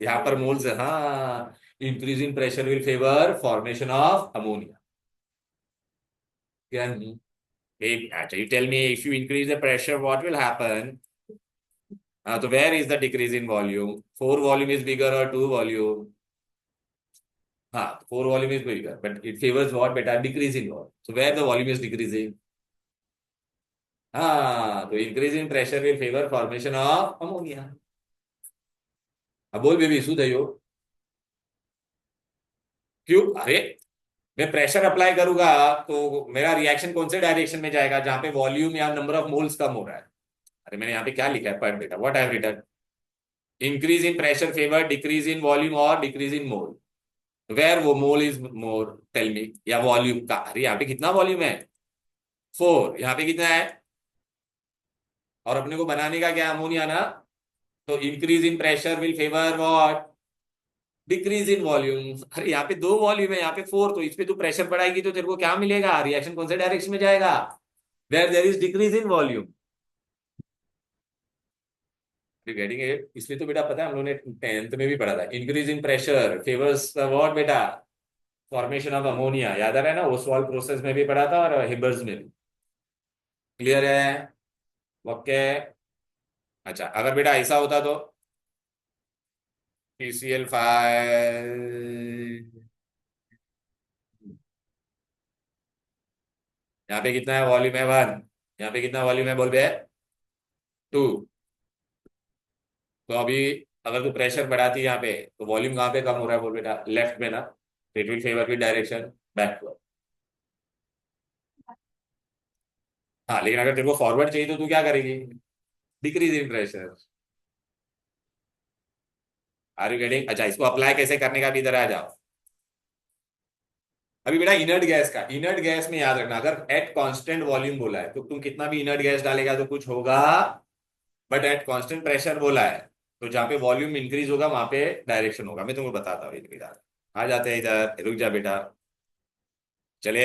यहाँ पर मोल्स है, हाँ। Increasing pressure will favour formation of ammonia. क्या नहीं? अच्छा, you tell me, if you increase the pressure what will happen? हाँ, तो where is the decrease in volume? 4 volume is bigger और 2 वॉल्यूम? हाँ, 4 volume is bigger but it favours what बेटा? Decrease in volume, so where the volume is decreasing. हाँ, तो increase in pressure will favour formation of ammonia. अब बोल baby, શું થયું? क्यों? अरे, मैं प्रेशर अप्लाई करूंगा तो मेरा रिएक्शन कौन से डायरेक्शन में जाएगा? जहां पे वॉल्यूम या नंबर ऑफ मोल्स कम हो रहा है। अरे, मैंने यहाँ पे क्या लिखा है? पढ़ बेटा, what I have written. Increase in pressure favour decrease in volume और डिक्रीज इन मोल। वेयर वो mole is more, tell me, या वॉल्यूम का? अरे, यहाँ पे कितना वॉल्यूम है? 4। यहाँ पे कितना है? और अपने को बनाने का क्या? अमोनिया ना। तो increase in pressure will favour what? Decrease in volume. अरे, यहाँ पे 2 वॉल्यूम है, यहाँ पे 4, तो इस पे तू प्रेशर बढ़ाएगी तो तेरे को क्या मिलेगा? रिएक्शन कौन से डायरेक्शन में जाएगा? Where there is decrease in volume. Getting it? इसलिए तो बेटा पता है, हम लोगों ने 10th में भी पढ़ा था, increase in pressure favours what बेटा? Formation of ammonia. याद आ रहा है ना? ओसवाल प्रोसेस में भी पढ़ा था और हिबर्स में भी। क्लियर है? ओके। अच्छा, अगर बेटा ऐसा होता तो PCl5, यहाँ पे कितना है वॉल्यूम है? 1। यहाँ पे कितना वॉल्यूम है बोल बे? 2। तो अभी अगर तू प्रेशर बढ़ाती है यहाँ पे, तो वॉल्यूम कहाँ पे कम हो रहा है बोल बेटा? लेफ्ट में ना। It will favour with direction backward. हाँ, लेकिन अगर तेरे को फॉरवर्ड चाहिए तो तू क्या करेगी? Decrease in pressure. Are you getting? अच्छा, इसको अप्लाई कैसे करने का भी इधर आ जाओ। अभी बेटा इनर्ट गैस में याद रखना, अगर एट कांस्टेंट वॉल्यूम बोला है तो तुम कितना भी इनर्ट गैस डालेगा तो कुछ होगा, बट एट कांस्टेंट प्रेशर बोला है तो जहां पे वॉल्यूम इंक्रीज होगा वहां पे डायरेक्शन होगा। मैं तुमको बताता हूँ इधर। आ जाते हैं इधर, रुक जा बेटा। चले,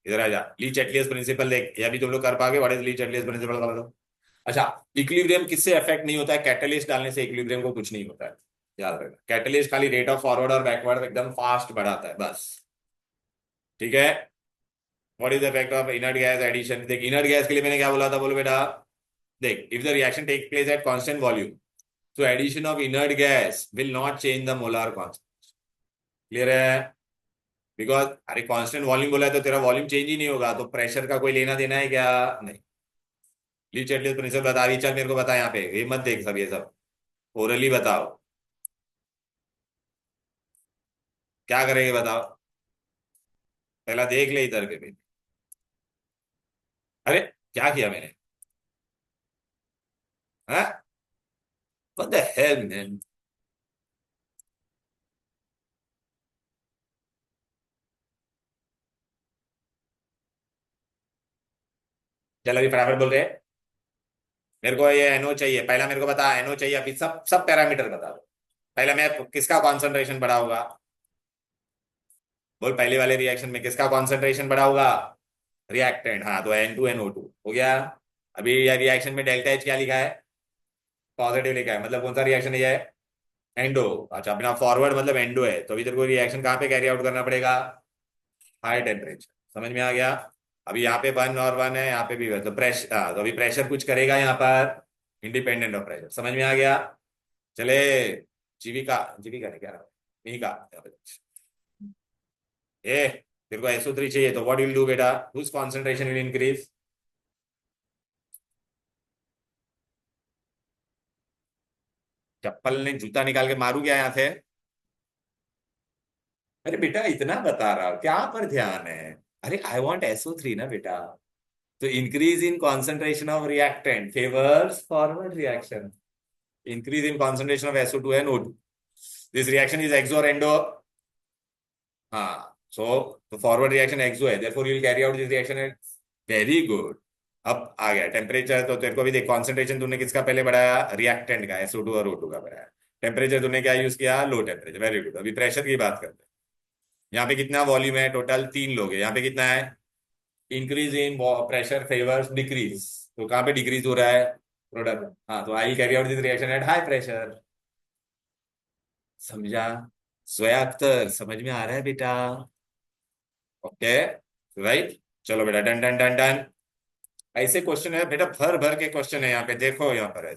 इधर आ जा। ली चैटलियस प्रिंसिपल देख, ये अभी तुम लोग कर पाओगे? What is Le Chatelier's principle? अच्छा, इक्विलिब्रियम किससे अफेक्ट नहीं होता है? कैटलिस्ट डालने से इक्विलिब्रियम को कुछ नहीं होता है। याद रखना, कैटलिस्ट खाली रेट ऑफ फॉरवर्ड और बैकवर्ड एकदम फास्ट बढ़ाता है बस। ठीक है? What is the effect of inert gas addition? देख, इनर्ट गैस के लिए मैंने क्या बोला था बोलो बेटा? देख, if the reaction take place at constant volume, so addition of inert gas will not change the molar constant. Clear है? बिकॉज अरे कांस्टेंट वॉल्यूम बोला है तो तेरा वॉल्यूम चेंज ही नहीं होगा, तो प्रेशर का कोई लेना देना है क्या? नहीं। लीच एटलीस्ट प्रिंसिपल बता रही, चल मेरे को बता यहाँ पे, ये मत देख सब, ये सब ओरली बताओ। क्या करेंगे बताओ? पहला देख ले इधर के भी। अरे, क्या किया मैंने? हाँ, व्हाट द हेल मैन। चल अभी फटाफट बोल रहे हैं। मेरे को ये एनओ चाहिए, पहला मेरे को बता एनओ चाहिए, अभी सब सब पैरामीटर बता दो। पहला मैं किसका कॉन्सेंट्रेशन बढ़ा होगा? बोल, पहले वाले रिएक्शन में किसका कॉन्सेंट्रेशन बढ़ा होगा? रिएक्टेंट, हाँ, तो N2NO2 हो गया। अभी ये रिएक्शन में डेल्टा H क्या लिखा है? पॉजिटिव लिखा है, मतलब कौन सा रिएक्शन है ये? एंडो। अच्छा, अपना फॉरवर्ड मतलब एंडो है, तो अभी तेरे को रिएक्शन कहाँ पे कैरी आउट करना पड़ेगा? High temperature. समझ में आ गया? अभी यहाँ पे 1 और 1 है, यहाँ पे भी 1, तो प्रेशर, हाँ, तो अभी प्रेशर कुछ करेगा यहाँ पर, इंडिपेंडेंट ऑफ प्रेशर। समझ में आ गया? चले, जीविका, जीविका ने क्या, मिहिका, ए, तेरे को SO3 चाहिए तो व्हाट विल डू बेटा? Whose concentration will increase? चप्पल ने जूता निकाल के मारू क्या यहाँ से? अरे बेटा, इतना बता रहा हूं, क्या पर ध्यान है? अरे, आई वॉन्ट SO3 ना बेटा। तो increase in concentration of reactant favours forward reaction. Increase in concentration of SO2 and O2, this reaction is exo और एंडो? हाँ, सो तो फॉरवर्ड रिएक्शन एक्सो है, therefore you will carry out this reaction at, very good. अब आ गया temperature, तो तेरे को भी देख, कॉन्सेंट्रेशन तूने किसका पहले बढ़ाया, रिएक्टेंट का, SO2 और O2 का बढ़ाया। टेम्परेचर तूने क्या यूज किया, लो टेम्परेचर, वेरी गुड। अभी प्रेशर की बात करते हैं। यहाँ पे कितना वॉल्यूम है, टोटल 3 लोग है, यहाँ पे कितना है, increase in pressure favours decrease, तो कहाँ पे डिक्रीज हो रहा है, प्रोडक्ट, हाँ, तो I carry out this reaction at high pressure. समझा, सोया अख्तर, समझ में आ रहा है बेटा, ओके, राइट। चलो बेटा, डन डन डन डन। ऐसे क्वेश्चन है बेटा, भर भर के क्वेश्चन है यहाँ पे, देखो यहाँ पर है।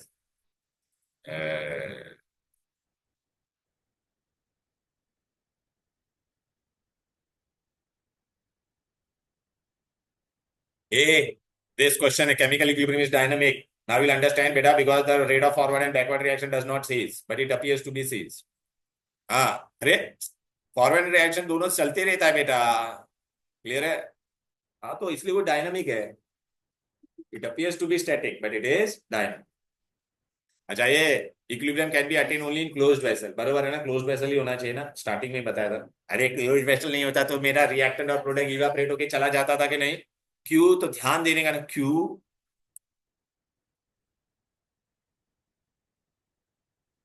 A, this question, a chemical equilibrium is dynamic. Now you'll understand, beta, because the rate of forward and backward reaction does not cease, but it appears to be cease. हाँ, अरे फॉरवर्ड रिएक्शन दोनों चलते रहता है बेटा, clear है। हाँ, तो इसलिए वो डायनामिक है। It appears to be static but it is dynamic. अच्छा, ये equilibrium can be attain only in closed vessel, बरोबर है ना, क्लोज्ड वेसल ही होना चाहिए ना, स्टार्टिंग में बताया था। अरे क्लोज्ड वेसल नहीं होता तो मेरा रिएक्टेंट और प्रोडक्ट इवापोरेट होके चला जाता था कि नहीं, क्यों, तो ध्यान देने का ना, क्यों।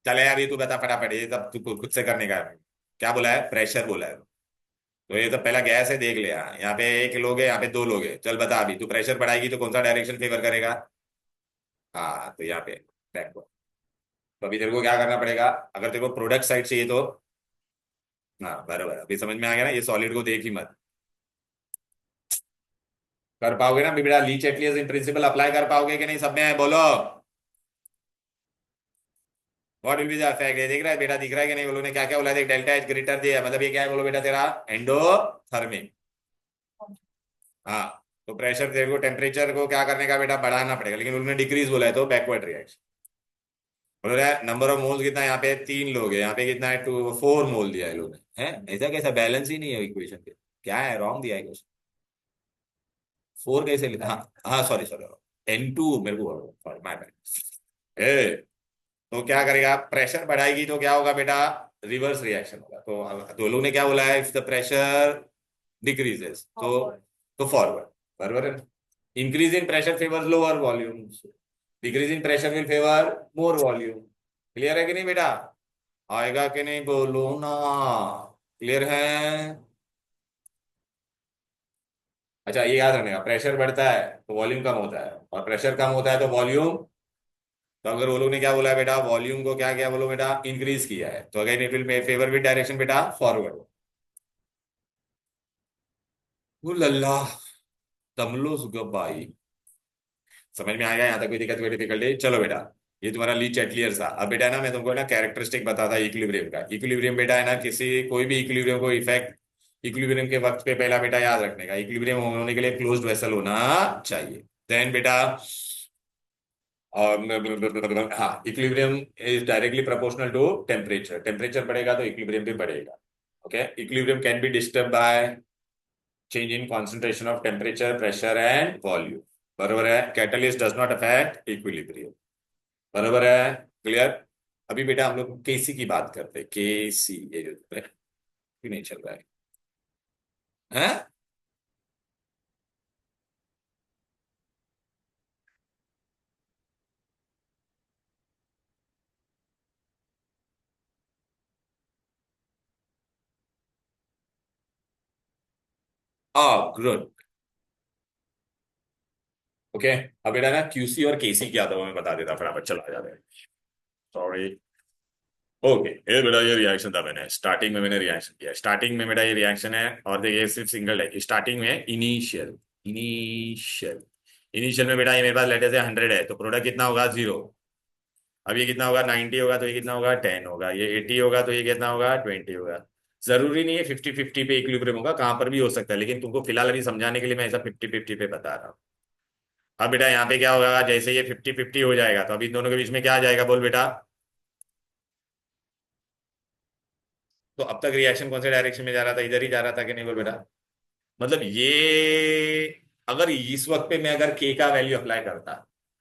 चले अभी तू बता फटाफट, ये तब तू खुद से करने का है। क्या बोला है, प्रेशर बोला है, तो ये तो पहला गैस है, देख ले। यहाँ पे एक लोग है, यहाँ पे 2 लोग है, चल बता, अभी तू प्रेशर बढ़ाएगी तो कौन सा डायरेक्शन फेवर करेगा, हाँ, तो यहाँ पे बैकवर्ड। तो अभी तेरे को क्या करना पड़ेगा, अगर तेरे को प्रोडक्ट साइड चाहिए तो, हाँ बराबर, अभी समझ में आ गया ना, ये सॉलिड को देख ही मत। कर पाओगे ना बेटा, ली चैटलियर्स इन प्रिंसिपल अप्लाई कर पाओगे कि नहीं, सब में है, बोलो। What will be the effect, ये देख रहा है बेटा, दिख रहा है कि नहीं, बोलो ने क्या क्या बोला, देख, डेल्टा एच ग्रेटर दिया, मतलब ये क्या है, बोलो बेटा, तेरा एंडोथर्मिक। हाँ, तो प्रेशर तेरे को, टेम्परेचर को क्या करने का बेटा, बढ़ाना पड़ेगा, लेकिन उन्होंने डिक्रीज बोला है, तो बैकवर्ड रिएक्शन। बोल रहा है नंबर ऑफ मोल्स कितना है, यहाँ पे 3 लोग है, यहाँ पे कितना है, 4 मोल दिया है लोगों ने, है ऐसा कैसा, बैलेंस ही नहीं है इक्वेशन पे, क्या है, रॉन्ग दिया है क्वेश्चन। 4 कैसे लिखा, हाँ हाँ, सॉरी सॉरी, N2 मेरे को, सॉरी माय बैड। ए, तो क्या करेगा, प्रेशर बढ़ाएगी तो क्या होगा बेटा, रिवर्स रिएक्शन होगा, तो लोगों ने क्या बोला है, इफ द प्रेशर डिक्रीजेस तो फॉरवर्ड, बराबर है। Increase in pressure favours lower volume, decrease in pressure will favour more volume. Clear है कि नहीं बेटा, आएगा कि नहीं, बोलो ना, क्लियर है। अच्छा, ये याद रखने का, प्रेशर बढ़ता है तो वॉल्यूम कम होता है, और प्रेशर कम होता है तो वॉल्यूम, तो अगर वो लोग ने क्या बोला है बेटा, वॉल्यूम को क्या किया बोलो बेटा, इंक्रीज किया है, तो again it will favour with direction बेटा, फॉरवर्ड। लल्ला, तमलो सुगबाई, समझ में आएगा यहाँ तक, कोई दिक्कत कोई डिफिकल्टी, चलो बेटा। ये तुम्हारा ली चैटलियर था। अब बेटा ना, मैं तुमको ना कैरेक्टरिस्टिक बताता इक्विलिब्रियम का। इक्विलिब्रियम बेटा है ना, किसी कोई भी इक्विलिब्रियम को इफेक्ट, इक्विलिब्रियम के वक्त पे पहला बेटा याद रखने का, इक्विलिब्रियम होने के लिए क्लोज्ड वेसल होना चाहिए। देन बेटा, और हाँ, equilibrium is directly proportional to temperature, temperature बढ़ेगा तो इक्विलिब्रियम भी बढ़ेगा। Okay, equilibrium can be disturb by change in concentration of temperature, pressure and volume, बरोबर है। Catalyst does not affect equilibrium, बरोबर है, क्लियर। अभी बेटा हम लोग केसी की बात करते हैं, केसी, ये जो भी नहीं चल रहा है, गुड, ओके। अब बेटा ना क्यूसी और केसी क्या था वो मैं बता देता, फटाफट चला जाता है, सॉरी। ओके, ये बेटा ये रिएक्शन था, मैंने स्टार्टिंग में मैंने रिएक्शन किया, स्टार्टिंग में बेटा ये रिएक्शन है, और देखिए सिर्फ सिंगल है स्टार्टिंग में, इनिशियल, इनिशियल, इनिशियल में बेटा ये मेरे पास लेटर से 100 है, तो प्रोडक्ट कितना होगा, 0। अब ये कितना होगा, 90 होगा तो ये कितना होगा, 10 होगा, ये 80 होगा तो ये कितना होगा, 20 होगा। जरूरी नहीं है 50-50 पे इक्विलिब्रियम होगा, कहां पर भी हो सकता है, लेकिन तुमको फिलहाल अभी समझाने के लिए मैं ऐसा 50-50 पे बता रहा हूँ। अब बेटा यहाँ पे क्या होगा, जैसे ये 50-50 हो जाएगा तो अभी इन दोनों के बीच में क्या आ जाएगा, बोल बेटा। तो अब तक रिएक्शन कौन से डायरेक्शन में जा रहा था, इधर ही जा रहा था कि नहीं, बोल बेटा। मतलब ये, अगर इस वक्त पे मैं अगर के का वैल्यू अप्लाई करता,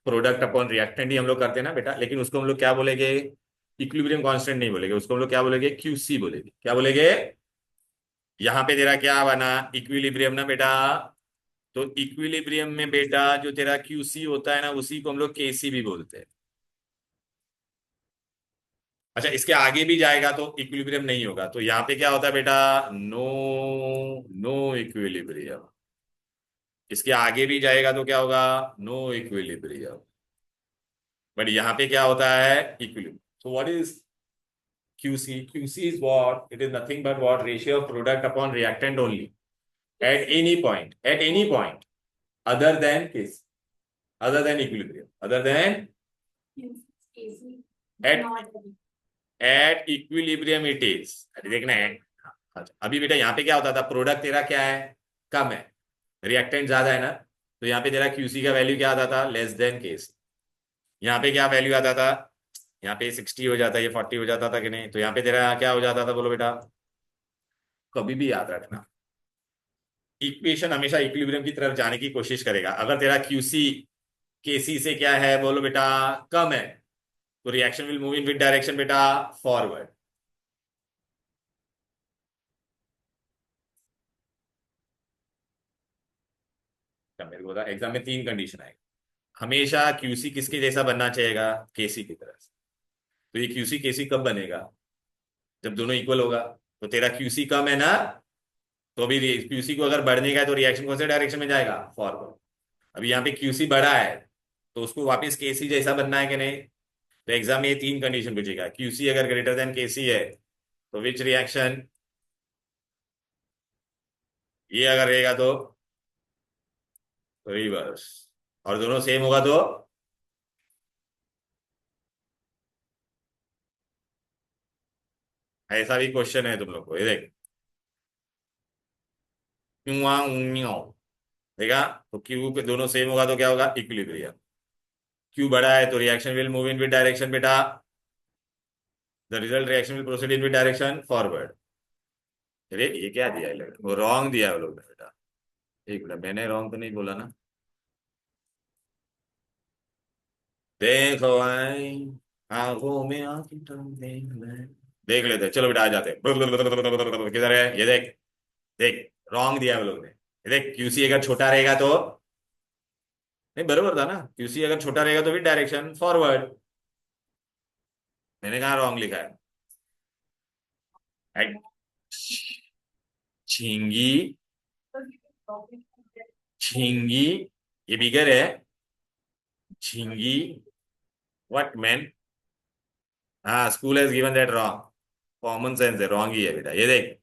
प्रोडक्ट अपॉन रिएक्टेंट ही हम लोग करते हैं ना बेटा, लेकिन उसको हम लोग क्या बोलेंगे, इक्विलिब्रियम कांस्टेंट नहीं बोलेंगे, उसको हम लोग क्या बोलेंगे, क्यूसी बोलेंगे, क्या बोलेंगे। यहां पे तेरा क्या बना, इक्विलिब्रियम ना बेटा, तो इक्विलिब्रियम में बेटा जो तेरा क्यूसी होता है ना, उसी को हम लोग केसी भी बोलते हैं। अच्छा, इसके आगे भी जाएगा तो इक्विलिब्रियम नहीं होगा, तो यहाँ पे क्या होता है बेटा, नो, नो इक्विलिब्रियम। इसके आगे भी जाएगा तो क्या होगा, नो इक्विलिब्रियम। बट यहाँ पे क्या होता है, equilibrium. So what is QC? QC is what? It is nothing but what? Ratio of product upon reactant only at any point. At any point other than case, other than equilibrium, other than at at equilibrium it is. अरे देखना है। अच्छा, अभी बेटा यहाँ पे क्या होता था, प्रोडक्ट तेरा क्या है, कम है, रिएक्टेंट ज्यादा है ना, तो यहाँ पे तेरा QC का वैल्यू क्या आता था, लेस देन केस। यहाँ पे क्या वैल्यू आता था, यहाँ पे 60 हो जाता है, ये 40 हो जाता था कि नहीं, तो यहाँ पे तेरा क्या हो जाता था, बोलो बेटा, कभी भी याद रखना, इक्वेशन हमेशा इक्विलिब्रियम की तरफ जाने की कोशिश करेगा। अगर तेरा क्यूसी केसी से क्या है, बोलो बेटा, कम है, तो reaction will move in with direction बेटा, फॉरवर्ड। मेरे को बता, एग्जाम में 3 कंडीशन आएगी। हमेशा क्यूसी किसके जैसा बनना चाहिएगा, केसी की तरह से। तो ये क्यूसी केसी कब बनेगा, जब दोनों इक्वल होगा। तो तेरा क्यूसी कम है ना, तो अभी क्यूसी को अगर बढ़ने का है तो रिएक्शन कौन से डायरेक्शन में जाएगा, फॉरवर्ड। अभी यहाँ पे क्यूसी बढ़ा है, तो उसको वापस केसी जैसा बनना है कि नहीं। तो एग्जाम में ये 3 कंडीशन पूछेगा, क्यूसी अगर ग्रेटर देन केसी है तो विच रिएक्शन, ये अगर रहेगा तो रिवर्स, और दोनों सेम होगा तो, ऐसा भी क्वेश्चन है तुम लोग को, ये देख, देखा, तो क्यू के दोनों सेम होगा तो क्या होगा, इक्विलिब्रियम। क्यू बड़ा है तो reaction will move in with direction बेटा, the result reaction will proceed in with direction forward. अरे ये क्या दिया है, वो रॉन्ग दिया है वो लोग ने बेटा। एक मिनट, मैंने रॉन्ग तो नहीं बोला ना, देखो भाई, आंखों में आंखें देख लेते हैं। चलो बेटा आ जाते हैं, किधर है ये देख, देख रॉन्ग दिया है वो लोग ने। ये देख, क्यूसी अगर छोटा रहेगा तो, नहीं बरोबर था ना, क्यूसी अगर छोटा रहेगा तो फिर डायरेक्शन फॉरवर्ड। मैंने कहा रॉन्ग लिखा है, Right? झींगी, झींगी, ये बिगर है, झींगी, व्हाट मैन, हाँ school has given that wrong, common sense है, रॉन्ग ही है बेटा। ये देख,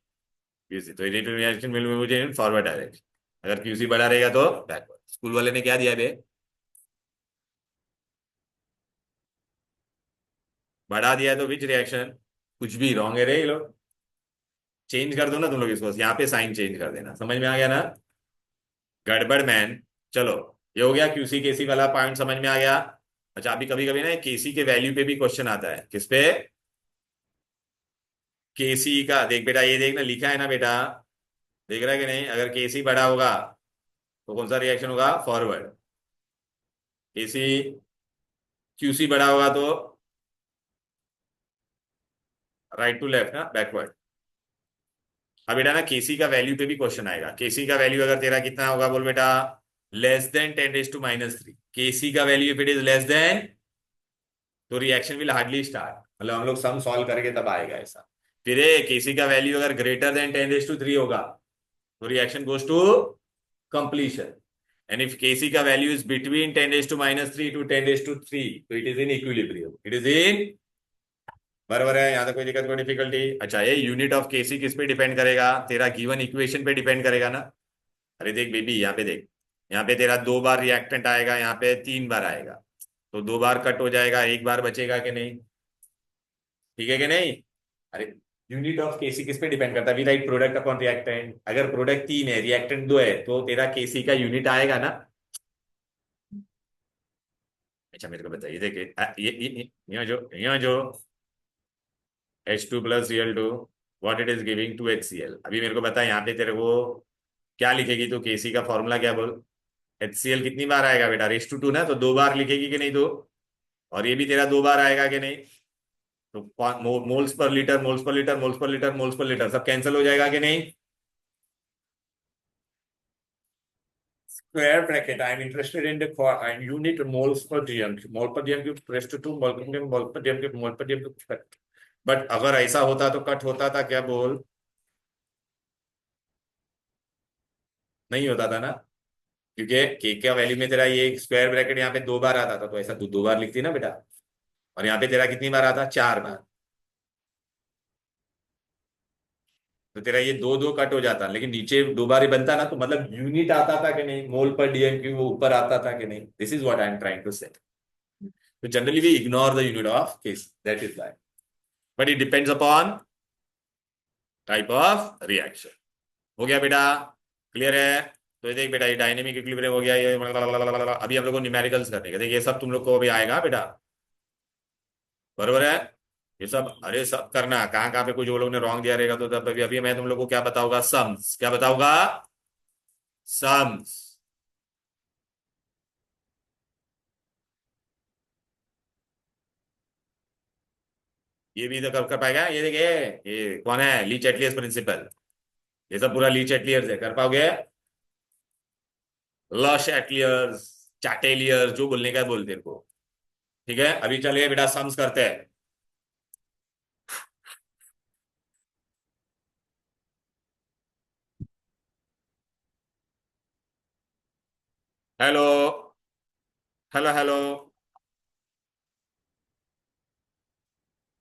क्यूसी तो initial reaction will move in forward direction, अगर क्यूसी बड़ा रहेगा तो बैकवर्ड। स्कूल वाले ने क्या दिया बे, बढ़ा दिया है तो विच रिएक्शन, कुछ भी रॉन्ग है रे ये लोग। चेंज कर दो ना तुम लोग इसको, यहाँ पे साइन चेंज कर देना, समझ में आ गया ना, गड़बड़ मैन। चलो, ये हो गया क्यूसी केसी वाला पॉइंट, समझ में आ गया। अच्छा, अभी कभी कभी ना केसी के वैल्यू पे भी क्वेश्चन आता है, किस पे, केसी का। देख बेटा, ये देखना लिखा है ना बेटा, देख रहा है कि नहीं, अगर केसी बड़ा होगा तो कौन सा रिएक्शन होगा, फॉरवर्ड। केसी, क्यूसी बड़ा होगा तो राइट टू लेफ्ट ना, बैकवर्ड। अब बेटा ना केसी का वैल्यू पे भी क्वेश्चन आएगा। केसी का वैल्यू अगर तेरा कितना होगा, बोल बेटा, लेस देन 10⁻⁻³ केसी का value if it is less than, तो रिएक्शन विल हार्डली स्टार्ट, मतलब हम लोग सम सॉल्व करके तब आएगा ऐसा। फिर केसी का वैल्यू अगर ग्रेटर देन 10⁻³ होगा तो reaction goes to completion, and if KC का वैल्यू इज बिटवीन 10⁻³ टू 10⁻³ तो it is in equilibrium, it is in, बराबर है, यहाँ तक कोई दिक्कत कोई डिफिकल्टी। अच्छा, ये यूनिट ऑफ केसी किस पे डिपेंड करेगा, तेरा गिवन इक्वेशन पे डिपेंड करेगा ना। अरे देख बेबी, यहाँ पे देख, यहाँ पे तेरा 2 बार रिएक्टेंट आएगा, यहाँ पे 3 बार आएगा, तो 2 बार कट हो जाएगा, 1 बार बचेगा कि नहीं, ठीक है कि नहीं। अरे, यूनिट ऑफ केसी किस पे डिपेंड करता है, we write product upon reactant, अगर प्रोडक्ट 3 है रिएक्टेंट 2 है तो तेरा केसी का यूनिट आएगा ना। अच्छा मेरे को बताइए, देखिए यहाँ जो H2 + Cl2 what it is giving 2HCl, अभी मेरे को बता, यहाँ पे तेरे को क्या लिखेगी, तो केसी का फॉर्मूला क्या बोल, HCl कितनी बार आएगा बेटा, रेस टू 2 ना, तो 2 बार लिखेगी कि नहीं दो, और ये भी तेरा 2 बार आएगा कि नहीं, तो moles per litre, moles per litre, moles per litre, moles per litre सब कैंसिल हो जाएगा कि नहीं। square bracket. I'm interested in the unit moles per dm cube. Mole per dm cube raised to 2 mole per dm cube mole per dm cube. But अगर ऐसा होता तो cut होता था क्या बोल? नहीं होता था ना, क्योंकि के वैल्यू में तेरा ये स्क्वायर ब्रैकेट यहाँ पे 2 बार आता था, तो ऐसा तू 2 बार लिखती ना बेटा, और यहाँ पे तेरा कितनी बार आता? 4 बार। तो तेरा ये दो दो कट हो जाता, लेकिन नीचे 2 बार ही बनता ना, तो मतलब यूनिट आता था कि नहीं, मोल पर डीएम क्यूब वो ऊपर आता था कि नहीं? This is what I am trying to say. तो generally we ignore the unit of case, that is why, but it depends upon type of reaction. हो गया बेटा? क्लियर है? तो ये देख बेटा, ये डायनेमिक इक्विलिब्रियम हो गया, ये अभी हम लोग को न्यूमेरिकल्स करने का, देख ये सब तुम लोग को अभी आएगा बेटा, बरोबर है? ये सब अरे सब करना, कहाँ कहाँ पे कुछ वो लोग ने रॉन्ग दिया रहेगा तो तब अभी अभी मैं तुम लोग को क्या बताऊंगा, सम्स। क्या बताऊंगा? सम्स। ये भी तो कर पाएगा? ये देखिए, ये कौन है? ली चैटलियर्स प्रिंसिपल। ये सब पूरा ली चैटलियर्स है, कर पाओगे? ल चैटलियर्स, चैटेलियर्स, जो बोलने का है बोल तेरे को। ठीक है, अभी चलिए बेटा सम्स करते हैं। Hello, hello hello.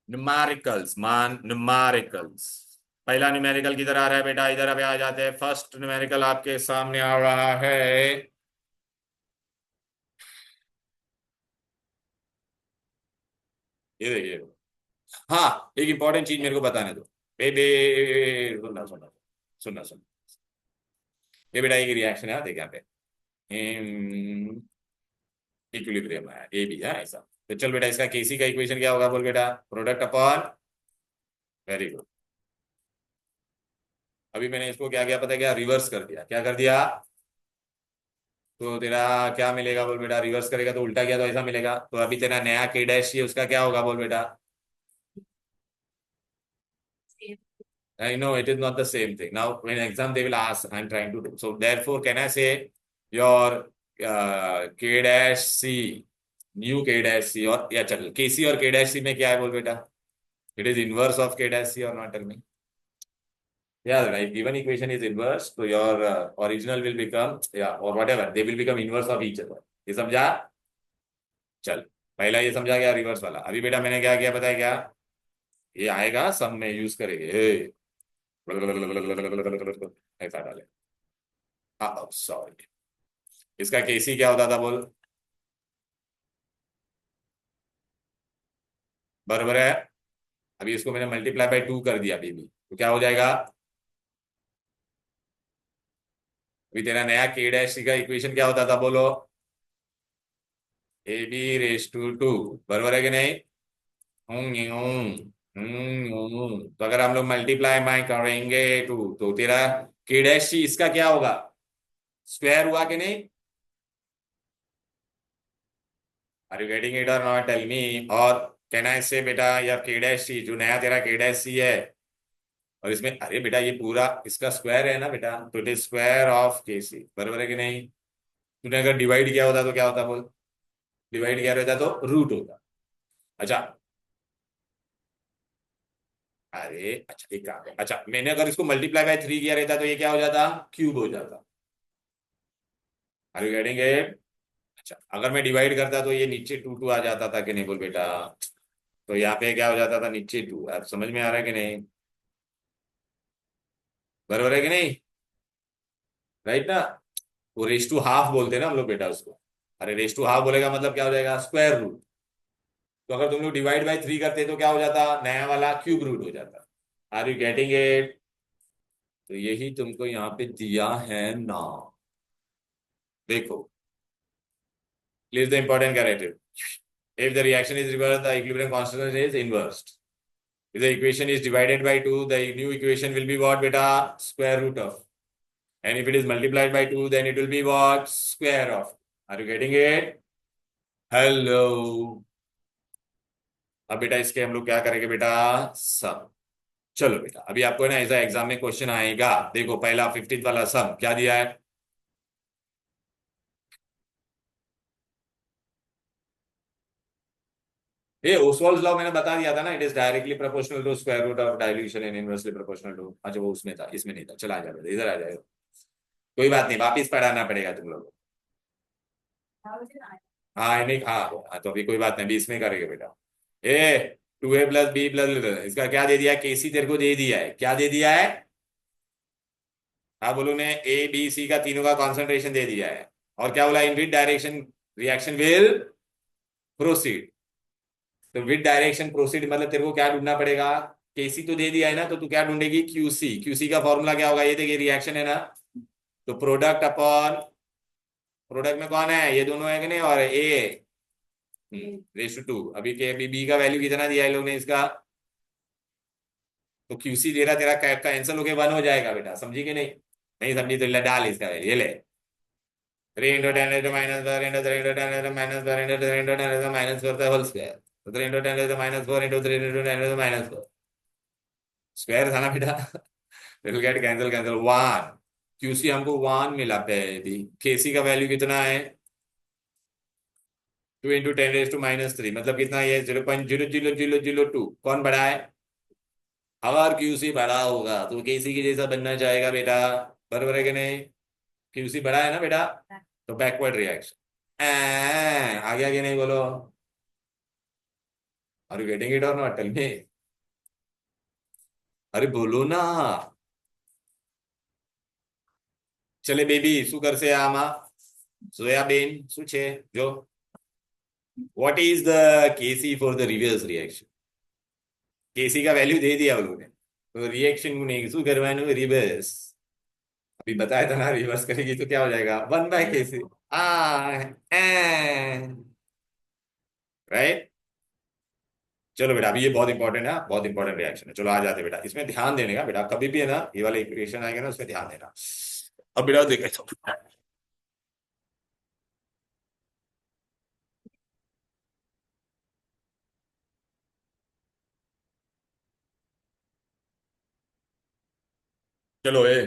न्यूमेरिकल्स मान, न्यूमेरिकल्स। पहला न्यूमेरिकल किधर आ रहा है बेटा? इधर अभी आ जाते हैं। फर्स्ट न्यूमेरिकल आपके सामने आ रहा है, ये देखिए। हाँ, एक इंपॉर्टेंट चीज मेरे को बताने दो बेबे, सुनना सुनना सुनना सुनना। ये बेटा एक रिएक्शन है, देख यहाँ पे इक्विलिब्रियम है, ए भी है ऐसा। तो चल बेटा, इसका केसी का इक्वेशन क्या होगा बोल बेटा? Product upon, very good. अभी मैंने इसको क्या किया पता है क्या? रिवर्स कर दिया। क्या कर दिया? तो तेरा क्या मिलेगा बोल बेटा? रिवर्स करेगा तो उल्टा किया तो ऐसा मिलेगा। तो अभी तेरा नया के डैश ये उसका क्या होगा बोल बेटा? I know it is not the same thing. Now, in exam, they will ask, I'm trying to do. So, therefore, can I say your K dash C, new K dash C, और या चल KC और K dash C में क्या है बोल बेटा? It is inverse of K dash C or not? Tell me. Yeah, right. Given equation is inverse, so your original will become, yeah, or whatever, they will become inverse of each other. ये समझा? चल, पहला ये समझा गया reverse वाला। अभी बेटा मैंने क्या किया पता है क्या? ये आएगा सब में यूज करेंगे, ऐसा डाले। हाँ सॉरी, इसका केसी क्या होता था बोल? बराबर है। अभी इसको मैंने मल्टीप्लाई बाय 2 कर दिया अभी भी, तो क्या हो जाएगा? अभी तेरा नया के डैश सी का इक्वेशन क्या होता था बोलो? A B raise to two, बराबर है कि नहीं? तो अगर हम लोग मल्टीप्लाई बाय करेंगे टू, तो तेरा के डैश सी इसका क्या होगा? स्क्वायर हुआ कि नहीं? आर यू गेटिंग इट और नॉट? Tell me. और कैन आई से बेटा यार के डैश सी, जो नया तेरा के डैश सी है, और इसमें अरे बेटा ये पूरा इसका स्क्वायर है ना बेटा, तो इट इज स्क्वायर ऑफ के सी, बराबर है कि नहीं? तूने अगर डिवाइड किया होता तो क्या होता बोल? डिवाइड किया रहता तो रूट होता। अच्छा, अरे अच्छा एक काम है, अच्छा मैंने अगर इसको मल्टीप्लाई बाय 3 किया रहता तो ये क्या हो जाता? क्यूब हो जाता। Are you getting it? अच्छा, अगर मैं डिवाइड करता तो ये नीचे टू टू आ जाता था कि नहीं बोल बेटा? तो यहाँ पे क्या हो जाता था? नीचे टू। अब समझ में आ रहा है कि नहीं? बराबर है कि नहीं? राइट ना? वो रेस टू हाफ बोलते हैं ना हम लोग बेटा उसको। अरे रेस टू हाफ बोलेगा मतलब क्या हो जाएगा? Square root. तो अगर तुम लोग डिवाइड बाय 3 करते तो क्या हो जाता? नया वाला क्यूब रूट हो जाता। Are you getting it? तो यही तुमको यहाँ पे दिया है ना, देखो, leave the important corrective. If the reaction is reversed, the equilibrium constant is inversed. If the equation is divided by 2, the new equation will be what beta? Square root of. And if it is multiplied by 2, then it will be what? Square of. Are you getting it? Hello. अब बेटा इसके हम लोग क्या करेंगे बेटा? सम। चलो बेटा, अभी आपको है ना ऐसा एग्जाम में क्वेश्चन आएगा, देखो पहला 15th वाला सम क्या दिया है? ये ओसवाल्ड्स लॉ मैंने बता दिया था ना, it is directly proportional to square root of dilution and inversely proportional to, अच्छा वो उसमें था, इसमें नहीं था, चला आ जाएगा, इधर आ जाएगा, कोई बात नहीं, वापिस पढ़ाना पड़ेगा तुम लोग। हाँ नहीं, हाँ तो अभी कोई बात नहीं, अभी इसमें करेंगे बेटा। ए 2a+b+, इसका क्या दे दिया है, केसी तेरे को दे दिया है, क्या दे दिया है, हाँ बोलो ने, ए बी सी का तीनों का कॉन्सेंट्रेशन दे दिया है, और क्या बोला, in which direction reaction will proceed. तो विद डायरेक्शन प्रोसीड मतलब तेरे को क्या ढूंढना पड़ेगा, केसी तो दे दिया है ना, तो तू क्या ढूंढेगी, क्यूसी, क्यूसी का फॉर्मूला क्या होगा, ये देखिए रिएक्शन है ना, तो प्रोडक्ट अपॉन, प्रोडक्ट में कौन है, ये दोनों है कि नहीं, और ए रेस टू 2, अभी के अभी बी का वैल्यू कितना दिया है लोग ने इसका, तो क्यूसी दे रहा, तेरा कैप का आंसर लोगे 1 हो जाएगा बेटा, समझी कि नहीं, नहीं समझी तो ले डाल इसका वैल्यू, ये ले 3 × 10⁻⁻⁻⁻⁻⁻⁻⁻⁻⁻⁻⁻⁻⁻⁻⁻⁻⁻⁻⁻⁻⁻⁻⁻⁻⁻⁻⁻⁻⁻⁻⁻⁻⁻⁻⁻⁻⁻⁻⁻⁻⁻⁻⁻⁻⁻⁻⁻⁻⁻⁻⁻⁻⁻⁻⁻⁻⁻⁻⁻⁻⁻⁻⁻⁻⁻⁻⁻⁻⁻⁻⁻⁻⁻⁻⁻⁻⁻⁻⁻⁻⁻⁻⁻⁻⁻⁻⁻⁻⁻⁻⁻⁻बताना बेटा, will get cancel, cancel 1, QC हमको 1 मिला बेबी, केसी का वैल्यू कितना है, 2 × 10⁻³ मतलब कितना, ये 0.000002, कौन बड़ा है, अगर क्यूसी बड़ा होगा तो केसी की जैसा बनना चाहेगा बेटा, बराबर है कि नहीं, क्यूसी बड़ा है ना बेटा, तो बैकवर्ड रिएक्शन, आ गया कि नहीं बोलो, आर यू गेटिंग इट और नॉट, टेल मी, अरे बोलो ना, चले बेबी, શું કરશે આમાં, સોયાબીન શું છે જો, what is the kc for the reverse reaction, केसी का वैल्यू दे दिया उन्होंने, तो रिएक्शन को नहीं शू करवाने, रिवर्स, अभी बताया था ना, रिवर्स करेगी तो क्या हो जाएगा, 1/kc, आ राइट। चलो बेटा, अभी ये बहुत इंपॉर्टेंट है, बहुत इंपॉर्टेंट रिएक्शन है, चलो आ जाते बेटा, इसमें ध्यान देने का बेटा, कभी भी है ना ये वाला इक्वेशन आएगा ना, उसमें ध्यान देना। अब बेटा देखे तो, चलो ए,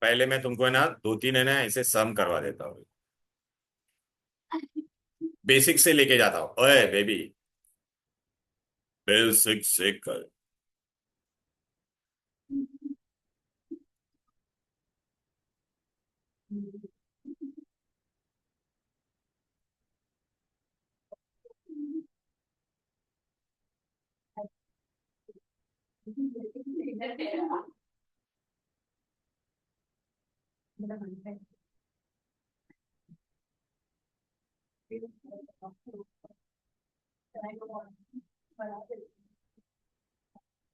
पहले मैं तुमको है ना दो तीन है ना ऐसे सम करवा देता हूँ, बेसिक से लेके जाता हूँ, ओए बेबी, बेसिक से कर,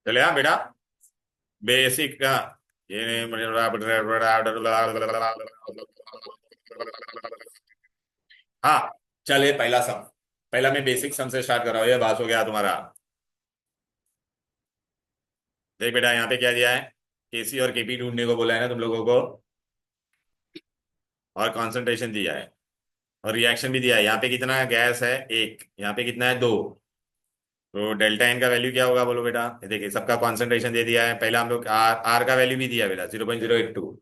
चले हाँ बेटा, बेसिक का ये, हाँ, चले पहला सम, पहला मैं बेसिक सम से स्टार्ट कर रहा हूँ, ये बात हो गया तुम्हारा, देख बेटा यहाँ पे क्या दिया है, केसी और केपी ढूंढने को बोला है ना तुम लोगों को, और कॉन्सेंट्रेशन दिया है, और रिएक्शन भी दिया है, यहाँ पे कितना गैस है, एक, यहाँ पे कितना है, दो, तो डेल्टा एन का वैल्यू क्या होगा बोलो बेटा, ये देखिए सबका कॉन्सेंट्रेशन दे दिया है, पहले हम लोग आर, आर का वैल्यू भी दिया बेटा 0.082,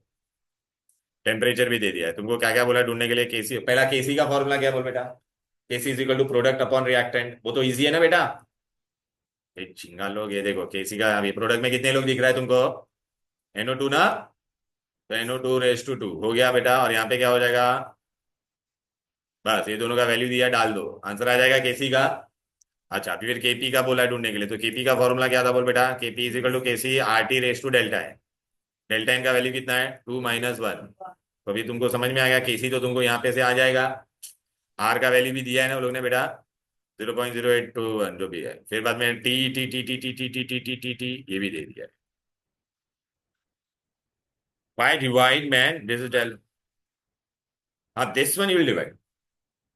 टेम्परेचर भी दे दिया है, तुमको क्या क्या बोला ढूंढने के लिए, केसी, पहला केसी का फॉर्मूला क्या बोल बेटा, KC is equal to product upon reactant, वो तो इजी है ना बेटा, ये झिंगा लोग, ये देखो केसी का अभी प्रोडक्ट में कितने लोग दिख रहा है तुमको, NO2 ना, तो NO2 हो गया बेटा, और यहाँ पे क्या हो जाएगा, बस ये दोनों का वैल्यू दिया, डाल दो, आंसर आ जाएगा केसी का। अच्छा फिर केपी का बोला है ढूंढने के लिए, तो केपी का फॉर्मूला क्या था बोल बेटा, केपी इज इक्वल टू केसी RT⁻डेल्टा है, डेल्टा एन का वैल्यू कितना है 2 - 1, तो अभी तुमको समझ में आ गया, केसी तो तुमको यहाँ पे से आ जाएगा, आर का वैल्यू भी दिया है ना उन लोग ने बेटा 0.0821 जो भी है, फिर बाद में T T T T T T T T T T T ये भी दे दिया है, why divide man, this is del, हाँ this one you will divide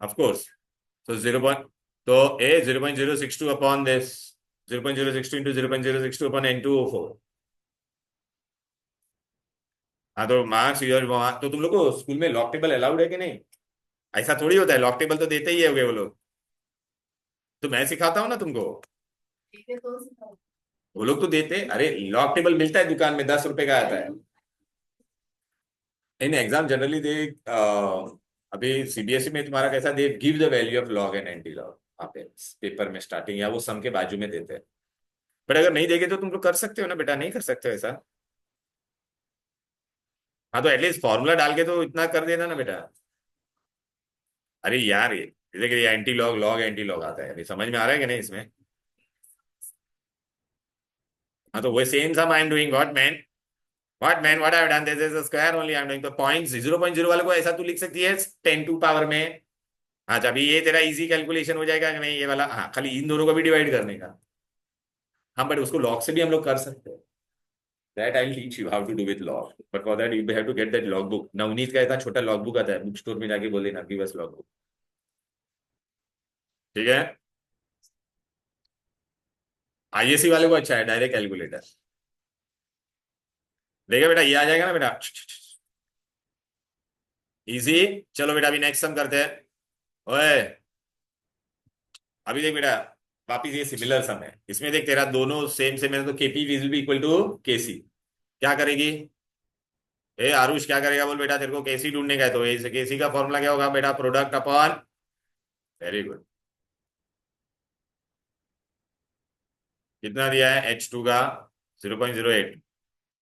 of course, so 0 point, तो a 0.062 upon this, 0.062 into 0.062 upon N2O4, हाँ तो marks your वहां, तो तुम लोग को स्कूल में लॉक टेबल अलाउड है कि नहीं, ऐसा थोड़ी होता है, लॉक टेबल तो देते ही है वो लोग, तो मैं सिखाता हूँ ना तुमको, वो लोग तो देते, अरे लॉग टेबल मिलता है दुकान में, 10 रुपए का आता है। इन एग्जाम जनरली दे, अभी सीबीएसई में तुम्हारा कैसा, they give the value of log and anti log वहाँ पे पेपर में स्टार्टिंग, या वो सम के बाजू में देते हैं। बट अगर नहीं देंगे तो तुम लोग कर सकते हो ना बेटा, नहीं कर सकते हो ऐसा? हाँ तो एटलीस्ट फॉर्मूला डाल के तो इतना कर देना ना बेटा। अरे यार ये देखिए, ये anti log log anti log आता है, अभी समझ में आ रहा है कि नहीं इसमें? हाँ तो वो same sum I am doing what I have done, this is a square only, I am doing the point 0.0 वाले को ऐसा तू लिख सकती है 10 टू पावर में। अच्छा अभी ये तेरा इजी कैलकुलेशन हो जाएगा कि नहीं ये वाला, हाँ खाली इन दोनों को भी डिवाइड करने का। हाँ बट उसको लॉग से भी हम लोग कर सकते हैं। That I teach you how to do with log, but for that you have to get that log book. Navneet का इतना छोटा लॉग बुक आता है, बुक स्टोर में जाके बोल देना कि बस लॉग बुक। ठीक है। आईएससी वाले को अच्छा है डायरेक्ट कैलकुलेटर। देखा बेटा, ये आ जाएगा ना बेटा, इजी। चलो बेटा अभी नेक्स्ट सम करते हैं। ओए अभी देख बेटा, वापिस ये सिमिलर सम है, इसमें देख तेरा दोनों सेम सेम है, तो KP will be equal to KC. क्या करेगी? ए आरुष क्या करेगा बोल बेटा, तेरे को केसी ढूंढने का है, तो केसी का फॉर्मूला क्या होगा बेटा, प्रोडक्ट अपॉन, वेरी गुड, कितना दिया है H2 का, 0.08,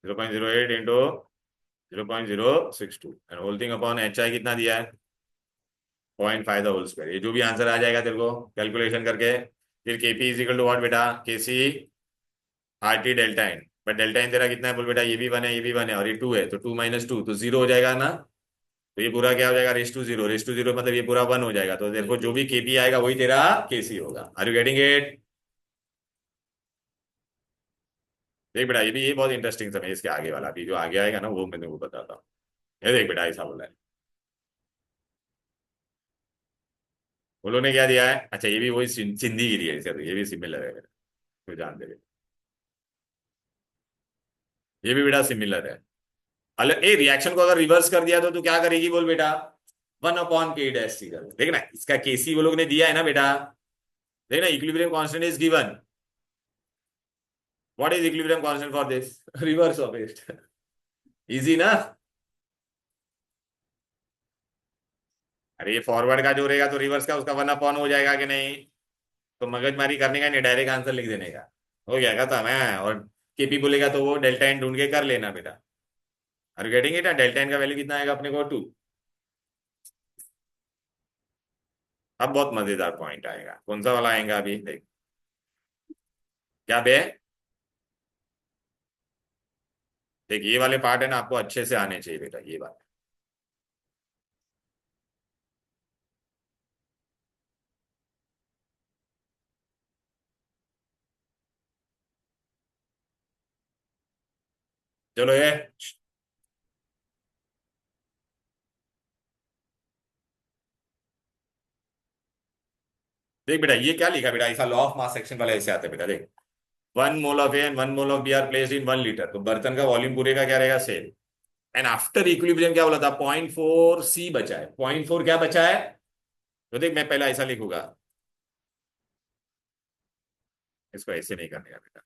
0.08 into 0.062 and whole thing upon HI कितना दिया है, 0.5 द होल स्क्वायर। ये जो भी आंसर आ जाएगा तेरे को कैलकुलेशन करके, फिर KP is equal to what बेटा, KC RT delta n. But delta n तेरा कितना है बोल बेटा, ये भी वन है, ये भी वन है, और ये टू है, तो 2 - 2 तो जीरो हो जाएगा ना। तो ये पूरा क्या हो जाएगा, raise to zero, raise to zero मतलब ये पूरा वन हो जाएगा, तो तेरे को जो भी केपी आएगा वही तेरा केसी होगा। Are you getting it? देख बेटा ये बहुत इंटरेस्टिंग समय, इसके आगे वाला भी जो आगे आएगा ना वो मैं वो बताता हूँ। ये देख बेटा ऐसा बोला है, वो लोगों ने क्या दिया है, अच्छा ये भी वही सिंधी गिरी है इसे, तो ये भी सिमिलर है बेटा, तो जान दे बेटा, ये भी बेटा सिमिलर है। अलग ए रिएक्शन को अगर रिवर्स कर दिया तो तू क्या करेगी बोल बेटा, 1/K' कर, देखना इसका केसी वो लोग ने दिया है ना बेटा। देखना equilibrium constant is given, what is equilibrium constant for this, reverse of it. Easy ना? अरे ये फॉरवर्ड का जो रहेगा तो रिवर्स का उसका 1/, हो जाएगा कि नहीं? तो मगजमारी करने का नहीं, डायरेक्ट आंसर लिख देने का, हो गया खत्म है। और केपी बोलेगा तो वो डेल्टा एन ढूंढ के कर लेना बेटा। और गेटिंग इट, डेल्टा एन का वैल्यू कितना आएगा अपने को, 2। अब बहुत मजेदार पॉइंट आएगा, कौन सा वाला आएगा अभी देख। क्या बे? देख ये वाले पार्ट है ना, आपको अच्छे से आने चाहिए बेटा, ये बात। चलो ये देख बेटा, ये क्या लिखा बेटा, ऐसा लॉ ऑफ मास सेक्शन वाला ऐसे आता है बेटा, देख 1 mole of A and 1 mole of B are placed in 1 litre, तो बर्तन का वॉल्यूम पूरे का क्या रहेगा, सेम। एंड आफ्टर इक्विलिब्रियम क्या बोला था, 0.4 C बचा है, 0.4 क्या बचा है। तो देख मैं पहले ऐसा लिखूंगा, इसको ऐसे नहीं करने का बेटा।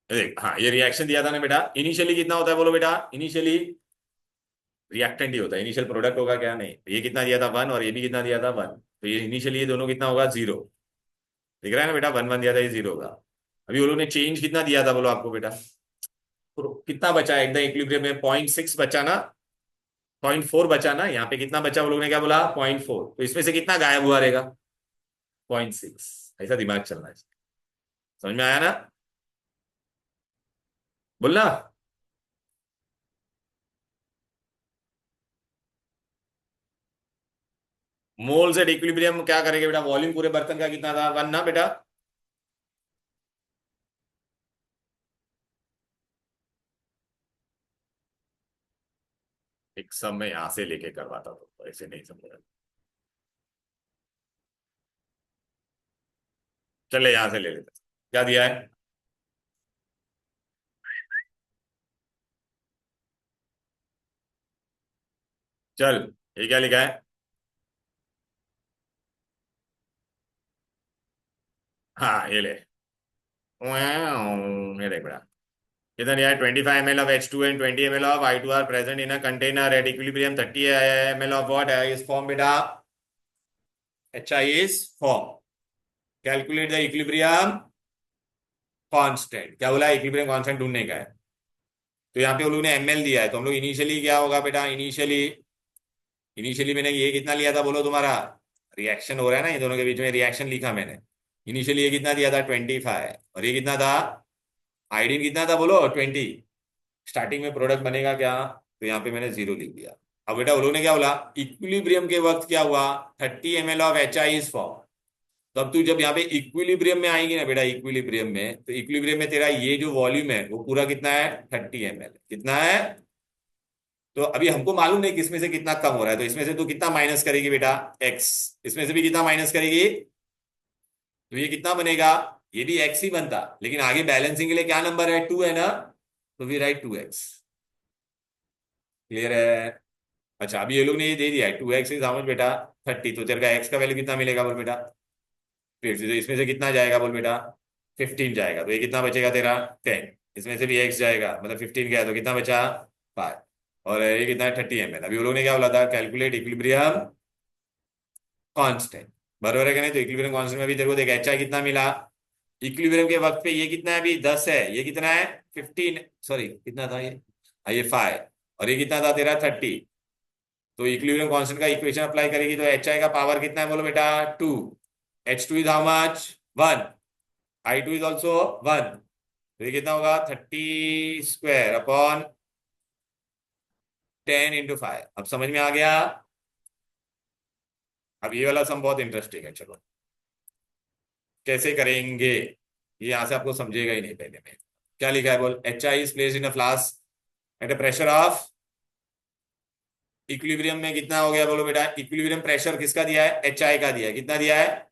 देख हाँ ये रिएक्शन दिया था ना बेटा, इनिशियली कितना होता है बोलो बेटा, इनिशियली रिएक्टेंट ही होता है, इनिशियल प्रोडक्ट होगा क्या, नहीं तो ये कितना दिया था 1, और ये भी कितना दिया था 1, तो ये इनिशियली ये दोनों कितना होगा, 0। दिख रहा है ना बेटा, 1 1 दिया था, ये 0 होगा। अभी वो लोग ने चेंज कितना दिया था बोलो आपको बेटा, तो कितना बचा एकदम इक्विलिब्रियम में, 0.6 बचा ना, 0.4 बचा ना, यहाँ पे कितना बचा, वो लोग ने क्या बोला 0.4, तो इसमें से कितना गायब हुआ रहेगा, 0.6। ऐसा दिमाग चलना है, समझ में आया ना? बोलना। मोल्स एट इक्विलिब्रियम क्या करेंगे बेटा, वॉल्यूम पूरे बर्तन का कितना था, 1 ना बेटा। एक समय यहां से लेके करवाता तो ऐसे नहीं समझेगा। चले यहां से ले लेते, क्या दिया है, चल ये क्या लिखा है, हाँ ये ले, ये देख बेटा, किधर यार 25 ml of H2 and 20 ml of I2 are present in a container at equilibrium 30 ml of what is formed बेटा, HI is formed. Calculate the equilibrium constant. क्या बोला, इक्विलिब्रियम कांस्टेंट ढूंढने का है। तो यहाँ पे उन लोगों ने ml दिया है, तो हम लोग इनिशियली क्या होगा बेटा, इनिशियली इनिशियली मैंने ये कितना लिया था बोलो, तुम्हारा रिएक्शन हो रहा है ना, ये दोनों के बीच में रिएक्शन लिखा मैंने। इनिशियली ये कितना दिया था 25, और ये कितना था, आयोडीन कितना था बोलो 20। स्टार्टिंग में प्रोडक्ट बनेगा क्या, तो यहाँ पे मैंने 0 लिख दिया। अब बेटा वो लोगों ने क्या बोला, इक्विलिब्रियम के वक्त क्या हुआ, 30 ml of HI is form. तो अब तू जब यहाँ पे इक्विलिब्रियम में आएगी ना बेटा, इक्विलिब्रियम में, तो इक्विलिब्रियम में तेरा ये जो वॉल्यूम है वो पूरा कितना है, 30 ml, कितना है। तो अभी हमको मालूम नहीं किसमें से कितना कम हो रहा है, तो इसमें से तू कितना माइनस करेगी बेटा, x। इसमें से भी कितना माइनस करेगी, तो ये कितना बनेगा, ये भी x ही बनता, लेकिन आगे बैलेंसिंग के लिए क्या नंबर है, 2 है ना, तो वी राइट 2x। क्लियर है। अच्छा अभी ये लोग ने ये दे दिया है 2x इज हाउ मच बेटा, 30। तो तेरे का x का वैल्यू कितना मिलेगा बोल बेटा, फिर से इसमें से कितना जाएगा बोल बेटा, 15 जाएगा। तो ये कितना बचेगा तेरा, 10। इसमें से भी x जाएगा, मतलब 15 गया, तो कितना बचा, 5। और ये कितना है, 30 ml। अभी वो लोग ने क्या बोला था, कैलकुलेट इक्विलिब्रियम कांस्टेंट, बराबर है कि नहीं। तो इक्विलिब्रियम कांस्टेंट में भी तेरे को देख HI कितना मिला, इक्विलिब्रियम के वक्त पे ये कितना है, अभी 10 है, ये कितना है 15, सॉरी कितना था ये, ये 5, और ये कितना था तेरा 30। तो इक्विलिब्रियम कांस्टेंट का इक्वेशन अप्लाई करेगी तो HI का पावर कितना है बोलो बेटा, 2। H2 is how much, 1। I2 is also 1। तो ये कितना होगा, 30 स्क्वायर अपॉन 10 × 5। अब समझ में आ गया। अब ये वाला सम बहुत इंटरेस्टिंग है, चलो कैसे करेंगे, ये यहां से आपको समझेगा ही नहीं पहले में। क्या लिखा है बोल, HI is placed in a flask at a pressure of, equilibrium में कितना हो गया बोलो बेटा, इक्विलिब्रियम प्रेशर किसका दिया है, HI का दिया है, कितना दिया है।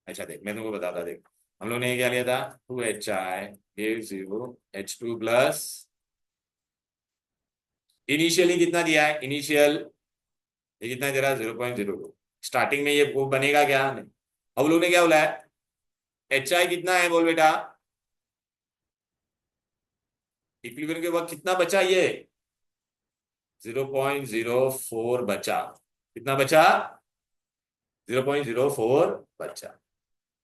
अच्छा देख मैं तुमको बताता, देख हम लोग ने क्या लिया था, 2HI give 0 H2 plus, initially कितना दिया है, इनिशियल ये कितना दे रहा है, 0.02। स्टार्टिंग में ये वो बनेगा क्या नहीं। अब लोग ने क्या बोला है, HI कितना है बोल बेटा, इक्विलिब्रियम के वक्त कितना बचा ये, 0.04 बचा। कितना बचा, 0.04 बचा,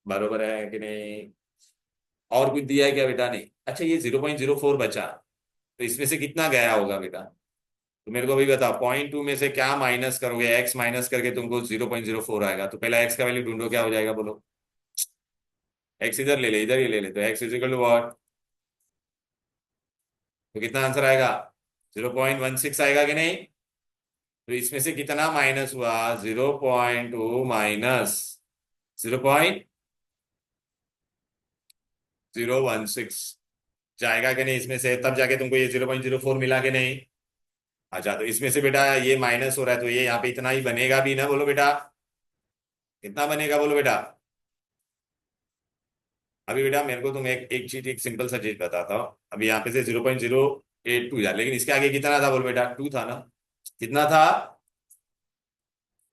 बरोबर है कि नहीं। और कुछ दिया है क्या बेटा, नहीं। अच्छा ये 0.04 बचा, तो इसमें से कितना गया होगा बेटा, तो मेरे को भी बता, 0.2 में से क्या माइनस करोगे, x माइनस करके तुमको 0.04 आएगा। तो पहला x का वैल्यू ढूंढो, क्या हो जाएगा बोलो, x इधर ले ले, इधर ही ले ले, तो x is equal to what, तो कितना आंसर आएगा, 0.16 आएगा कि नहीं। तो इसमें से कितना माइनस हुआ, 0.2 माइनस 0.016 जाएगा कि नहीं इसमें से, तब जाके तुमको ये 0.04 मिला कि नहीं। अच्छा तो इसमें से बेटा ये माइनस हो रहा है, तो ये यहाँ पे इतना ही बनेगा भी ना बोलो बेटा, कितना बनेगा बोलो बेटा। अभी बेटा मेरे को तुम एक चीज, एक सिंपल सा चीज बताता हूँ। अभी यहाँ पे से 0.082 जा, लेकिन इसके आगे कितना था बोलो बेटा, 2 था ना, कितना था।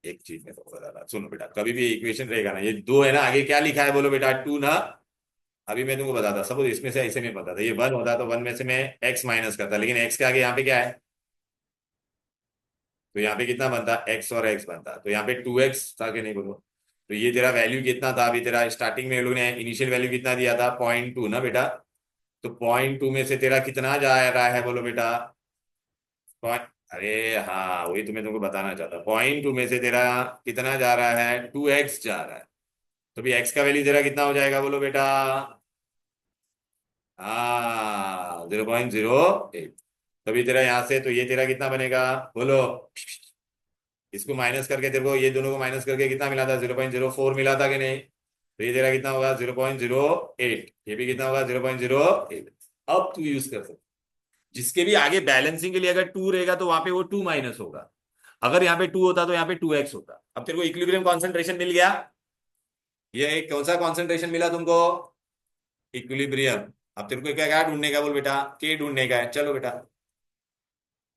एक चीज में तो बता रहा, सुनो बेटा, कभी भी इक्वेशन रहेगा ना, ये 2 है ना, आगे क्या लिखा है बोलो बेटा, 2 ना। अभी मैं तुमको बताता, सपोज इसमें से ऐसे नहीं पता था, ये 1 होता तो 1 में से मैं x माइनस करता, लेकिन x के आगे यहाँ पे क्या है, तो यहाँ पे कितना बनता, x और x बनता, तो यहाँ पे 2x था कि नहीं बोलो। तो ये तेरा वैल्यू कितना था, अभी तेरा स्टार्टिंग में लोग ने इनिशियल वैल्यू कितना दिया था, 0.2 ना बेटा। तो 0.2 में से तेरा कितना जा रहा है बोलो बेटा, पॉइंट, अरे हाँ वही तुम्हें तुमको बताना चाहता, 0.2 में से तेरा कितना जा रहा है, 2x जा रहा है। तो भी x का वैल्यू तेरा कितना हो जाएगा बोलो बेटा, हाँ 0.08। तभी तेरा यहां से, तो ये तेरा कितना बनेगा बोलो, इसको माइनस करके तेरे को, ये दोनों को माइनस करके कितना मिला था, 0.04 मिला था कि नहीं। तो ये तेरा कितना होगा, 0.08, ये भी कितना होगा, 0.08। अब तू यूज कर सकते, जिसके भी आगे बैलेंसिंग के लिए अगर 2 रहेगा तो वहां पे वो 2 माइनस होगा, अगर यहाँ पे 2 होता तो यहाँ पे 2x होता। अब तेरे को इक्विलिब्रियम कॉन्सेंट्रेशन मिल गया, ये एक कौन सा कॉन्सेंट्रेशन मिला तुमको, इक्विलिब्रियम। अब तेरे को क्या क्या ढूंढने का बोल बेटा, के ढूंढने का है, चलो बेटा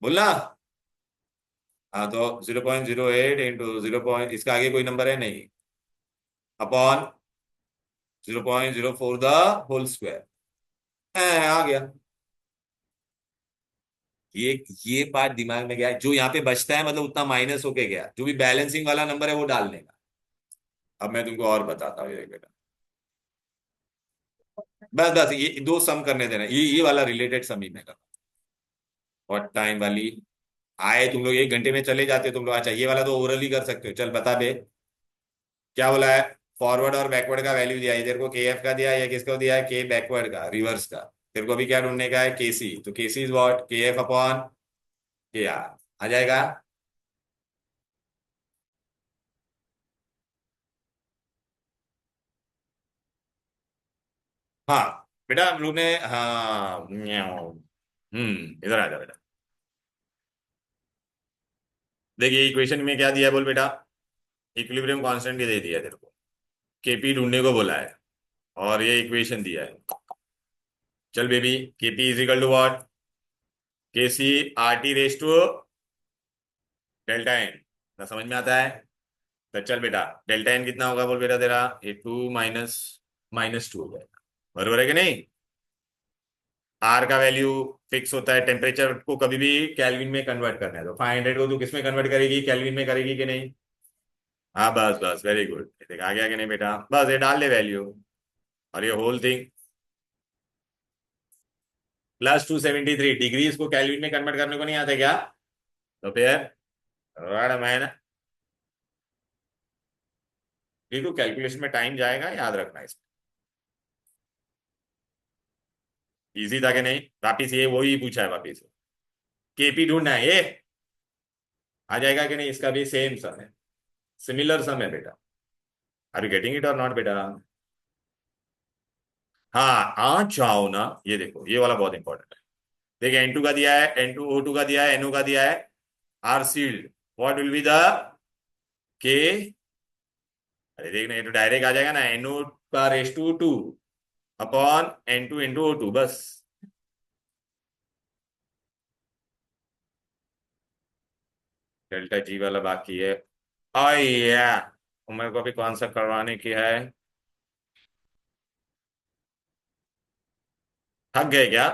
बोलना। हाँ तो 0.08 इंटू 0 पॉइंट, इसका आगे कोई नंबर है नहीं, अपॉन 0.04 द होल स्क्वायर। आ गया। ये ये पार्ट दिमाग में गया, जो यहाँ पे बचता है मतलब उतना माइनस होके गया, जो भी बैलेंसिंग वाला नंबर है वो डालने का। अब मैं तुमको और बताता हूँ, ये बेटा। बस बस ये दो सम करने देना, ये वाला रिलेटेड सम ही मैं कर। और टाइम वाली आए तुम लोग 1 घंटे में चले जाते हो तुम लोग। अच्छा ये वाला तो ओरली कर सकते हो, चल बता बे। क्या बोला है? फॉरवर्ड और बैकवर्ड का वैल्यू दिया है तेरे को, के एफ का दिया है या किसको दिया है, के बैकवर्ड का, रिवर्स का। तेरे को भी क्या ढूंढने का है, के सी। तो के सी इज वॉट, के एफ अपॉन के आर। आ जाएगा। हाँ बेटा हम लोग ने, हाँ म्याऊं। इधर आ जा बेटा। देखिए इक्वेशन में क्या दिया है बोल बेटा। इक्विलिब्रियम कांस्टेंट ही दे दिया है तेरे को, केपी ढूंढने को बोला है, और ये इक्वेशन दिया है। चल baby, KP is equal to what, K C R T raise to delta n. ना समझ में आता है? तो चल बेटा, डेल्टा एन कितना होगा बोल बेटा तेरा, ये 2 - -2 हो जाएगा। बरोबर है कि नहीं? आर का वैल्यू फिक्स होता है, टेम्परेचर को कभी भी केल्विन में कन्वर्ट करना है, तो 500 को तू किस में कन्वर्ट करेगी, केल्विन में करेगी कि नहीं? हाँ बस बस, वेरी गुड। देख आ गया कि नहीं बेटा, बस ये डाल दे वैल्यू। और ये होल थिंग +273 डिग्री, इसको केल्विन में कन्वर्ट करने को नहीं आता क्या? तो फिर मैन, ये तो कैलकुलेशन में टाइम जाएगा, याद रखना इसमें। इजी था कि नहीं? वापिस ये वही पूछा है वापिस, केपी ढूंढना है ये। आ जाएगा कि नहीं? इसका भी सेम सम है, सिमिलर सम है बेटा। आर यू गेटिंग इट और नॉट बेटा? हाँ आ जाओ ना, ये देखो ये वाला बहुत इंपॉर्टेंट है। देखिए N2 का दिया है, N2O2 का दिया है, NO का दिया है, are sealed, what will be the K. अरे देखना ये तो डायरेक्ट आ जाएगा ना, NO का race to 2 upon N2 into O2 बस। डेल्टा जी वाला बाकी है। या मेरे को अभी कौन सा करवाने की है? थक गए क्या?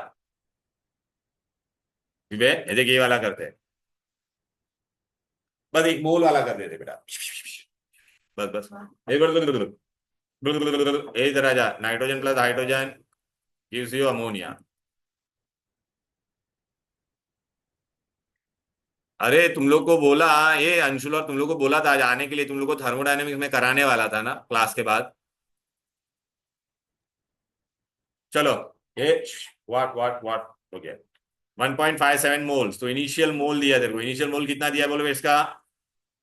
बे ये देखिए ये वाला करते हैं, बस एक मोल वाला कर देते बेटा। बस बस एक इधर आ जा, nitrogen plus hydrogen gives you ammonia. अरे तुम लोग को बोला, ये अंशुल और तुम लोग को बोला था आज आने के लिए, तुम लोग को थर्मोडायनेमिक्स में कराने वाला था ना क्लास के बाद। चलो ये व्हाट हो गया। 1.57 मोल्स, तो इनिशियल मोल दिया तेरे को, इनिशियल मोल कितना दिया बोलो इसका,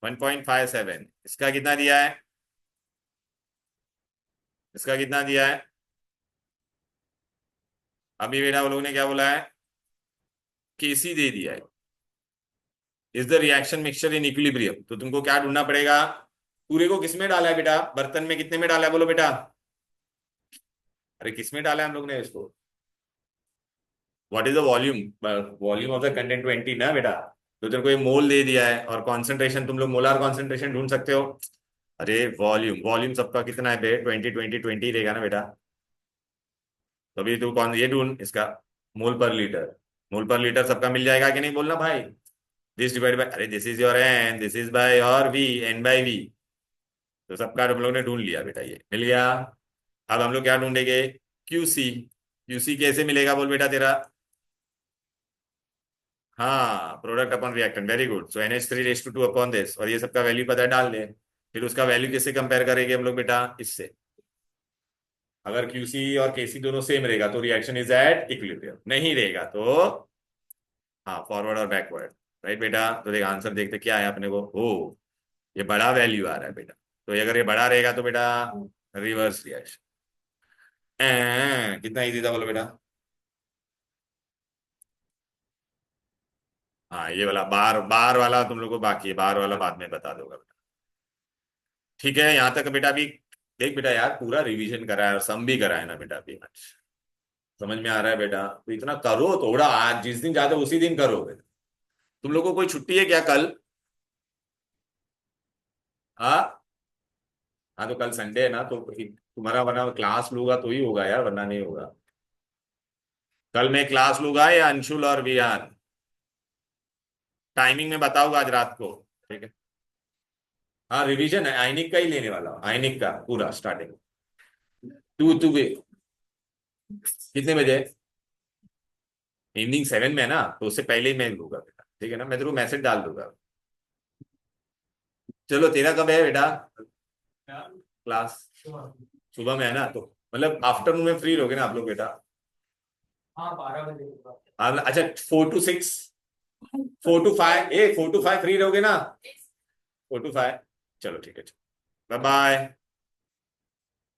1.57। इसका कितना दिया है, इसका कितना दिया है? अभी बेटा वो लोगों ने क्या बोला है, केसी दे दिया है। Is the reaction mixture in equilibrium, तो तुमको क्या ढूंढना पड़ेगा, पूरे को किसमें डाला है बेटा, बर्तन में कितने में डाला है बोलो बेटा। अरे किसमें डाला है हम लोग ने इसको, what is the volume, volume of the content 20 ना बेटा। तो तेरे को ये मोल दे दिया है, और कॉन्सेंट्रेशन तुम लोग मोलार कॉन्सेंट्रेशन ढूंढ सकते हो। अरे वॉल्यूम, वॉल्यूम सबका कितना है बे, 20 20 20 रहेगा ना बेटा। तो अभी तू कौन ये ढूंढ इसका, मोल पर लीटर। मोल पर लीटर सबका मिल जाएगा कि नहीं बोलना भाई। दिस डिवाइड बाय, अरे this is your n, this is by your v, n by v. तो सबका हम लोग ने ढूंढ लिया बेटा, ये मिल गया। अब हम लोग क्या ढूंढेंगे, क्यूसी। क्यूसी कैसे मिलेगा बोल बेटा तेरा। हाँ product upon reactant, very good. So NH3 raise to 2 upon this, और ये सबका वैल्यू पता है, डाल दे। फिर उसका वैल्यू किससे कंपेयर करेंगे हम लोग बेटा, इससे। अगर क्यूसी और केसी दोनों सेम रहेगा तो रिएक्शन इज एट इक्विलिब्रियम, नहीं रहेगा तो हाँ फॉरवर्ड और बैकवर्ड। राइट बेटा, तो देख आंसर देखते क्या है अपने को, ओ ये बड़ा वैल्यू आ रहा है बेटा। तो ये अगर ये बड़ा रहेगा तो बेटा रिवर्स रिएक्शन। कितना इजी था बोलो बेटा। हाँ ये वाला बार बार वाला तुम लोग को बाकी है, बार वाला बाद में बता दूंगा बेटा। ठीक है यहाँ तक बेटा अभी। देख बेटा यार पूरा रिवीजन करा है और सम भी करा है ना बेटा अभी। समझ में आ रहा है बेटा, तो इतना करो थोड़ा, आज जिस दिन जाते हो उसी दिन करो बेटा। तुम लोग को कोई छुट्टी है क्या कल? हाँ हाँ तो कल संडे है ना, तो तुम्हारा वरना क्लास लूंगा तो ही होगा यार, वरना नहीं होगा। कल मैं क्लास लूंगा या अंशुल और विहार? टाइमिंग में बताऊंगा आज रात को। ठीक है। हाँ रिवीजन है, आइनिक का ही लेने वाला हूँ, आइनिक का पूरा स्टार्टिंग। तू तू भी कितने बजे? इवनिंग 7 में है ना, तो उससे पहले ही मैं लूंगा बेटा, ठीक है ना, मैं तेरे को मैसेज डाल दूंगा। चलो तेरा कब है बेटा क्लास? सुबह में है ना, तो मतलब आफ्टरनून में फ्री रहोगे ना आप लोग बेटा? हाँ 12 बजे होगा। अच्छा 4 to 6, 4 to 5, 4 to 5 फ्री रहोगे ना? 4 to 5, चलो ठीक है, बाय बाय।